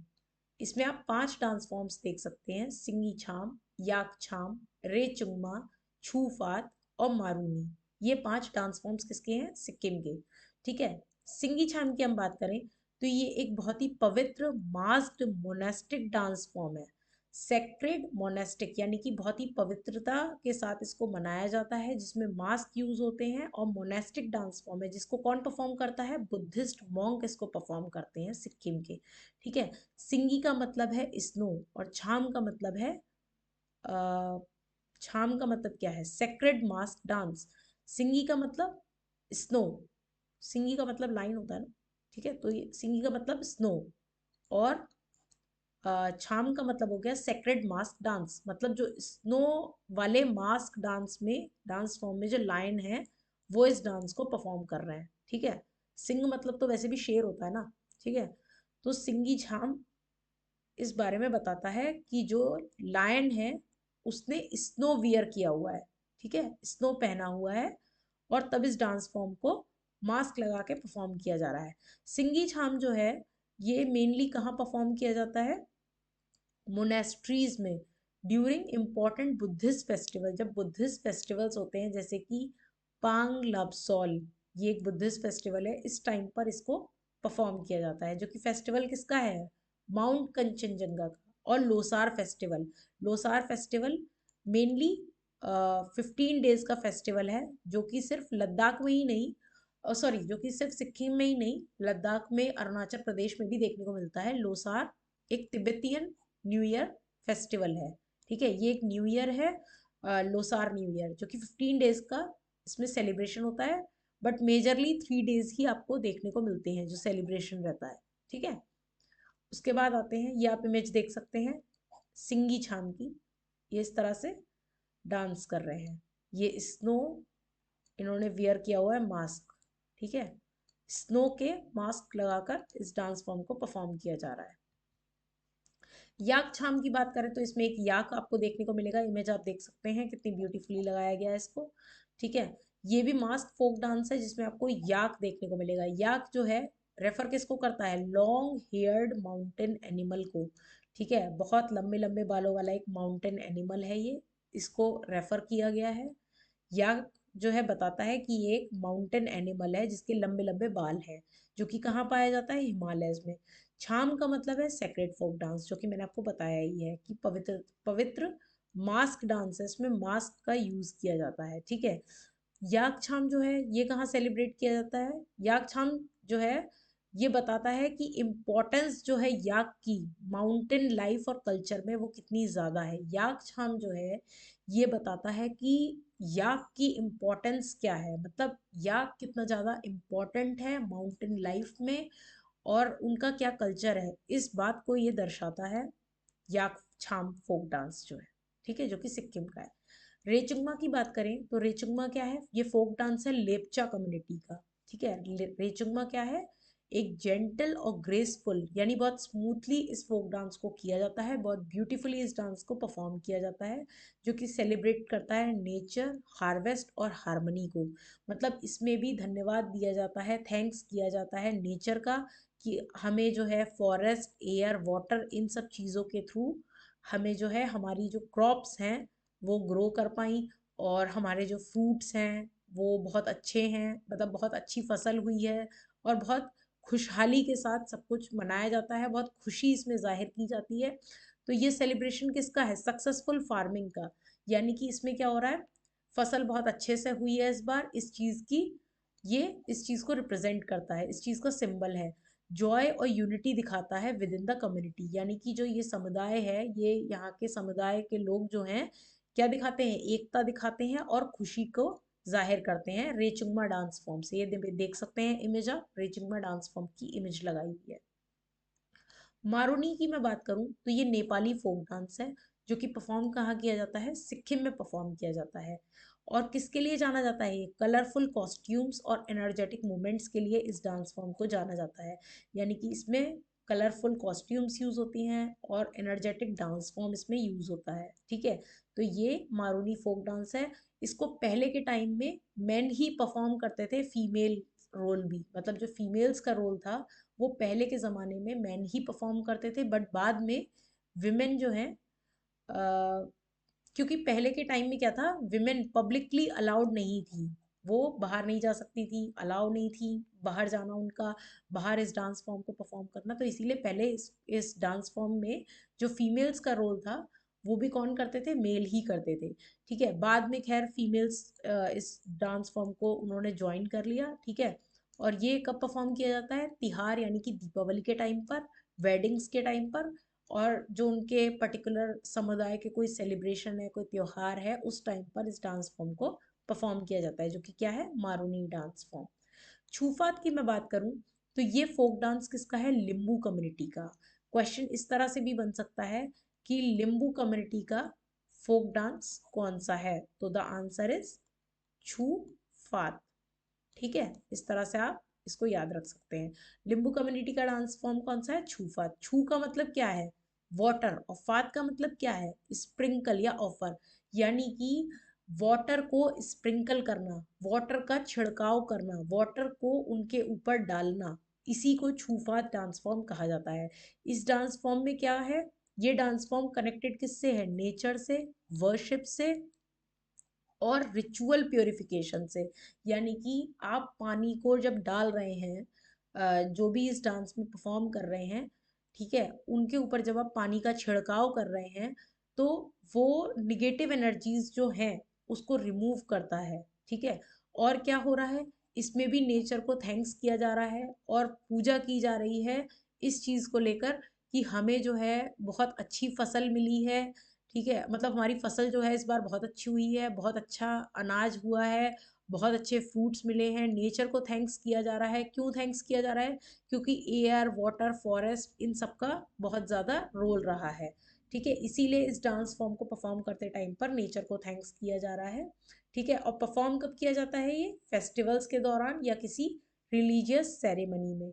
इसमें आप 5 डांस फॉर्म्स देख सकते हैं, सिंगी छाम, याक छाम, रेचुंगमा, छूफात और मारूनी। ये 5 डांस फॉर्म्स किसके हैं, सिक्किम के। ठीक है, सिंगी छाम की हम बात करें तो ये एक बहुत ही पवित्र मास्क्ड मोनेस्टिक डांस फॉर्म है। सेक्रेड मोनेस्टिक यानी कि बहुत ही पवित्रता के साथ इसको मनाया जाता है, जिसमें मास्क यूज होते हैं, और मोनेस्टिक डांस फॉर्म है जिसको कौन परफॉर्म करता है, बुद्धिस्ट मॉन्क इसको परफॉर्म करते हैं सिक्किम के। ठीक है, सिंगी का मतलब है स्नो, और छाम का मतलब है अ, छाम का मतलब क्या है, सेक्रेड मास्क डांस। सिंगी का मतलब स्नो, सिंगी का मतलब लाइन होता है ना, ठीक है, तो ये सिंगी का मतलब स्नो, और छाम का मतलब हो गया सेक्रेड मास्क डांस, मतलब जो स्नो वाले मास्क डांस में, डांस फॉर्म में जो लायन है वो इस डांस को परफॉर्म कर रहे हैं। ठीक है, सिंग मतलब तो वैसे भी शेर होता है ना। ठीक है, तो सिंगी छाम इस बारे में बताता है कि जो लायन है उसने स्नो वियर किया हुआ है, ठीक है, स्नो पहना हुआ है, और तब इस डांस फॉर्म को मास्क लगा के परफॉर्म किया जा रहा है। सिंगी छाम जो है ये मेनली कहाँ परफॉर्म किया जाता है, मोनेस्ट्रीज में, ड्यूरिंग इम्पोर्टेंट बुद्धिस्ट फेस्टिवल, जब बुद्धिस्ट फेस्टिवल्स होते हैं जैसे कि पांग लाब्सोल, ये एक बुद्धिस्ट फेस्टिवल है, इस टाइम पर इसको परफॉर्म किया जाता है, जो कि फेस्टिवल किसका है, माउंट कंचनजंगा का। और Losar festival, Losar festival mainly 15 days का फेस्टिवल है, जो कि सिर्फ लद्दाख में ही नहीं, सॉरी, जो कि सिर्फ सिक्किम में ही नहीं, लद्दाख में, अरुणाचल प्रदेश में भी देखने को मिलता है। लोसार एक तिब्बतियन न्यू ईयर फेस्टिवल है। ठीक है, ये एक न्यू ईयर है, लोसार न्यू ईयर, जो कि 15 डेज का इसमें सेलिब्रेशन होता है, बट मेजरली 3 डेज ही आपको देखने को मिलते हैं जो सेलिब्रेशन रहता है। ठीक है, उसके बाद आते हैं, ये आप इमेज देख सकते हैं सिंगी छाम की, ये इस तरह से डांस कर रहे हैं, ये स्नो, इन्होंने वियर किया हुआ है मास्क। ठीक है, स्नो के मास्क लगाकर इस डांस फॉर्म को परफॉर्म किया जा रहा है। याक छाम की बात करें तो इसमें एक याक आपको देखने को मिलेगा, इमेज आप देख सकते हैं कितनी ब्यूटीफुली लगाया गया है इसको। ठीक है, ये भी मास्क फोक डांस है जिसमें आपको याक देखने को मिलेगा। याक जो है रेफर किसको करता है, लॉन्ग हेयर्ड माउंटेन एनिमल को। ठीक है, बहुत लंबे लंबे बालों वाला एक माउंटेन एनिमल है ये, इसको रेफर किया गया है। याक जो है बताता है कि ये एक माउंटेन एनिमल है जिसके लंबे लंबे बाल हैं, जो कि कहाँ पाया जाता है, हिमालयस में। छाम का मतलब है सेक्रेड फोक डांस, जो कि मैंने आपको बताया ही है कि पवित्र पवित्र मास्क डांस है, इसमें मास्क का यूज किया जाता है। ठीक है, याकछाम जो है ये कहाँ सेलिब्रेट किया जाता है, याकछाम जो है ये बताता है कि इम्पोर्टेंस जो है याक की माउंटेन लाइफ और कल्चर में वो कितनी ज़्यादा है। याकछाम जो है ये बताता है कि याक की इम्पोर्टेंस क्या है, मतलब याक कितना ज़्यादा इम्पोर्टेंट है माउंटेन लाइफ में, और उनका क्या कल्चर है, इस बात को ये दर्शाता है याकछाम फोक डांस जो है। ठीक है, जो कि सिक्किम का है। रेचुंगमा की बात करें तो रेचुंगमा क्या है, ये फोक डांस है लेपचा कम्युनिटी का। ठीक है, रेचुंगमा क्या है, एक जेंटल और ग्रेसफुल यानी बहुत स्मूथली इस फोक डांस को किया जाता है, बहुत ब्यूटीफुली इस डांस को परफॉर्म किया जाता है, जो कि सेलिब्रेट करता है नेचर, हार्वेस्ट और हार्मनी को। मतलब इसमें भी धन्यवाद दिया जाता है, थैंक्स किया जाता है नेचर का, कि हमें जो है फॉरेस्ट, एयर, वाटर, इन सब चीज़ों के थ्रू हमें जो है हमारी जो क्रॉप्स हैं वो ग्रो कर पाई, और हमारे जो फ्रूट्स हैं वो बहुत अच्छे हैं, मतलब बहुत अच्छी फसल हुई है, और बहुत खुशहाली के साथ सब कुछ मनाया जाता है, बहुत खुशी इसमें जाहिर की जाती है। तो ये सेलिब्रेशन किसका है, सक्सेसफुल फार्मिंग का, यानी कि इसमें क्या हो रहा है, फसल बहुत अच्छे से हुई है इस बार, इस चीज़ की, ये इस चीज़ को रिप्रेजेंट करता है, इस चीज़ का सिंबल है। जॉय और यूनिटी दिखाता है विद इन द कम्युनिटी, यानी कि जो ये समुदाय है, ये यहाँ के समुदाय के लोग जो हैं क्या दिखाते हैं, एकता दिखाते हैं और खुशी को जाहिर करते हैं रेचुंगमा डांस फॉर्म से। ये देख सकते हैं इमेज, आप रेचुंगमा डांस फॉर्म की इमेज लगाई हुई है। मारुनी की मैं बात करूं तो ये नेपाली फोक डांस है, जो कि परफॉर्म कहाँ किया जाता है, सिक्किम में परफॉर्म किया जाता है। और किसके लिए जाना जाता है, ये कलरफुल कॉस्ट्यूम्स और एनर्जेटिक मूवमेंट्स के लिए इस डांस फॉर्म को जाना जाता है। यानी कि इसमें कलरफुल कॉस्ट्यूम्स यूज होती हैं और एनर्जेटिक डांस फॉर्म इसमें यूज होता है। ठीक है, तो ये मारूनी फोक डांस है। इसको पहले के टाइम में मेन ही परफॉर्म करते थे, फीमेल रोल भी, मतलब जो फीमेल्स का रोल था वो पहले के ज़माने में मैन ही परफॉर्म करते थे, बट बाद में विमेन जो हैं, क्योंकि पहले के टाइम में क्या था, विमेन पब्लिकली अलाउड नहीं थी, वो बाहर नहीं जा सकती थी, अलाउ नहीं थी बाहर जाना उनका, बाहर इस डांस फॉर्म को परफॉर्म करना, तो इसीलिए पहले इस डांस फॉर्म में जो फीमेल्स का रोल था वो भी कौन करते थे, मेल ही करते थे। ठीक है, बाद में खैर फीमेल्स इस डांस फॉर्म को उन्होंने ज्वाइन कर लिया। ठीक है, और ये कब परफॉर्म किया जाता है, तिहार यानी कि दीपावली के टाइम पर, वेडिंग्स के टाइम पर, और जो उनके पर्टिकुलर समुदाय के कोई सेलिब्रेशन है, कोई त्योहार है, उस टाइम पर इस डांस फॉर्म को परफॉर्म किया जाता है, जो कि क्या है, मारूनी डांस फॉर्म। छूफात की मैं बात करूं तो ये फोक डांस किसका है, लिम्बू कम्युनिटी का। क्वेश्चन इस तरह से भी बन सकता है कि लिम्बू कम्युनिटी का फोक डांस कौन सा है, तो द आंसर इज छू फात। ठीक है, इस तरह से आप इसको याद रख सकते हैं। लिम्बू कम्युनिटी का डांस फॉर्म कौन सा है, छू फात। छू का मतलब क्या है, वाटर, और फात का मतलब क्या है, स्प्रिंकल या ऑफर, यानी कि वाटर को स्प्रिंकल करना, वाटर का छिड़काव करना, वाटर को उनके ऊपर डालना, इसी को छूफात डांस फॉर्म कहा जाता है। इस डांस फॉर्म में क्या है, ये डांस फॉर्म कनेक्टेड किससे है, नेचर से, वर्शिप से और रिचुअल प्योरिफिकेशन से। यानी कि आप पानी को जब डाल रहे हैं, जो भी इस डांस में परफॉर्म कर रहे हैं, ठीक है, उनके ऊपर जब आप पानी का छिड़काव कर रहे हैं तो वो निगेटिव एनर्जीज जो हैं उसको रिमूव करता है। ठीक है, और क्या हो रहा है, इसमें भी नेचर को थैंक्स किया जा रहा है और पूजा की जा रही है इस चीज़ को लेकर कि हमें जो है बहुत अच्छी फसल मिली है। ठीक है, मतलब हमारी फसल जो है इस बार बहुत अच्छी हुई है, बहुत अच्छा अनाज हुआ है, बहुत अच्छे फ्रूट्स मिले हैं, नेचर को थैंक्स किया जा रहा है। क्यों थैंक्स किया जा रहा है, क्योंकि एयर, वाटर, फॉरेस्ट, इन सब का बहुत ज़्यादा रोल रहा है। ठीक है, इसीलिए इस डांस फॉर्म को परफॉर्म करते टाइम पर नेचर को थैंक्स किया जा रहा है। ठीक है, और परफॉर्म कब किया जाता है, ये फेस्टिवल्स के दौरान या किसी रिलीजियस सेरेमनी में।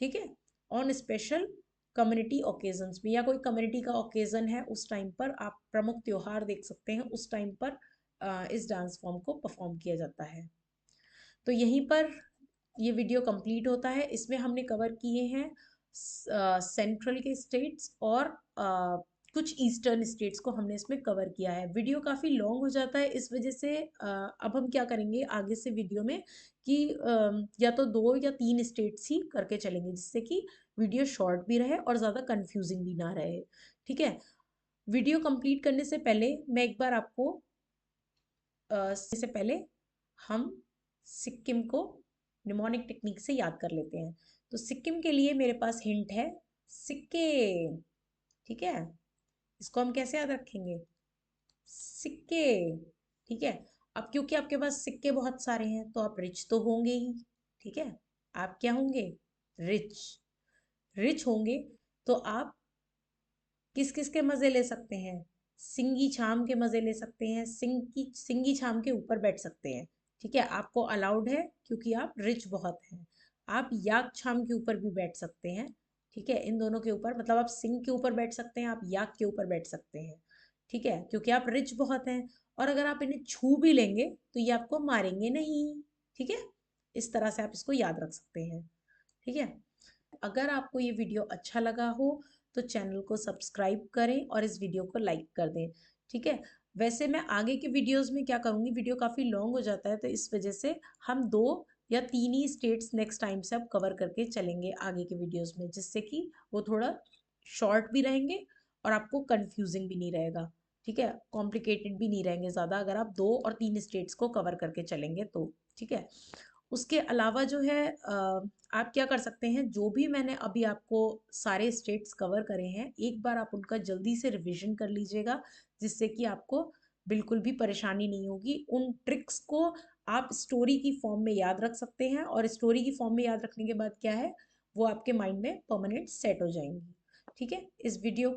ठीक है, ऑन स्पेशल कम्युनिटी ओकेजन्स में, या कोई कम्युनिटी का ओकेजन है उस टाइम पर आप प्रमुख त्योहार देख सकते हैं, उस टाइम पर इस डांस फॉर्म को परफॉर्म किया जाता है। तो यहीं पर ये वीडियो कंप्लीट होता है। इसमें हमने कवर किए हैं सेंट्रल के स्टेट्स और कुछ ईस्टर्न स्टेट्स को हमने इसमें कवर किया है। वीडियो काफ़ी लॉन्ग हो जाता है, इस वजह से अब हम क्या करेंगे आगे से वीडियो में कि या तो 2 या 3 स्टेट्स ही करके चलेंगे, जिससे कि वीडियो शॉर्ट भी रहे और ज़्यादा कंफ्यूजिंग भी ना रहे। ठीक है, वीडियो कंप्लीट करने से पहले मैं एक बार आपको से पहले हम सिक्किम को निमोनिक टेक्निक से याद कर लेते हैं। तो सिक्किम के लिए मेरे पास हिंट है सिक्के। ठीक है, इसको हम कैसे याद रखेंगे? सिक्के। ठीक है, अब क्योंकि आपके पास सिक्के बहुत सारे हैं तो आप रिच तो होंगे ही। ठीक है, आप क्या होंगे? रिच। रिच होंगे तो आप किस किस के मजे ले सकते हैं? सिंगी छाम के मजे ले सकते हैं, सिंगी छाम के ऊपर बैठ सकते हैं। ठीक है, आपको अलाउड है क्योंकि आप रिच बहुत हैं। आप याक छाम के ऊपर भी बैठ सकते हैं। ठीक है, इन दोनों के ऊपर मतलब आप सिंग के ऊपर बैठ सकते हैं, आप याक के ऊपर बैठ सकते हैं। ठीक है, क्योंकि आप रिच बहुत हैं। और अगर आप इन्हें छू भी लेंगे तो ये आपको मारेंगे नहीं। ठीक है, इस तरह से आप इसको याद रख सकते हैं। ठीक है, अगर आपको ये वीडियो अच्छा लगा हो तो चैनल को सब्सक्राइब करें और इस वीडियो को लाइक कर दें। ठीक है, वैसे मैं आगे के वीडियोस में क्या करूँगी, वीडियो काफ़ी लॉन्ग हो जाता है तो इस वजह से हम 2 या 3 ही स्टेट्स नेक्स्ट टाइम से अब कवर करके चलेंगे आगे के वीडियोस में, जिससे कि वो थोड़ा शॉर्ट भी रहेंगे और आपको कंफ्यूजिंग भी नहीं रहेगा। ठीक है, कॉम्प्लिकेटेड भी नहीं रहेंगे ज़्यादा अगर आप 2 और 3 स्टेट्स को कवर करके चलेंगे तो। ठीक है, उसके अलावा जो है आप क्या कर सकते हैं, जो भी मैंने अभी आपको सारे स्टेट्स कवर करे हैं एक बार आप उनका जल्दी से रिवीजन कर लीजिएगा, जिससे कि आपको बिल्कुल भी परेशानी नहीं होगी। उन ट्रिक्स को आप स्टोरी की फॉर्म में याद रख सकते हैं और स्टोरी की फॉर्म में याद रखने के बाद क्या है वो आपके माइंड में परमानेंट सेट हो जाएंगी। ठीक है, इस वीडियो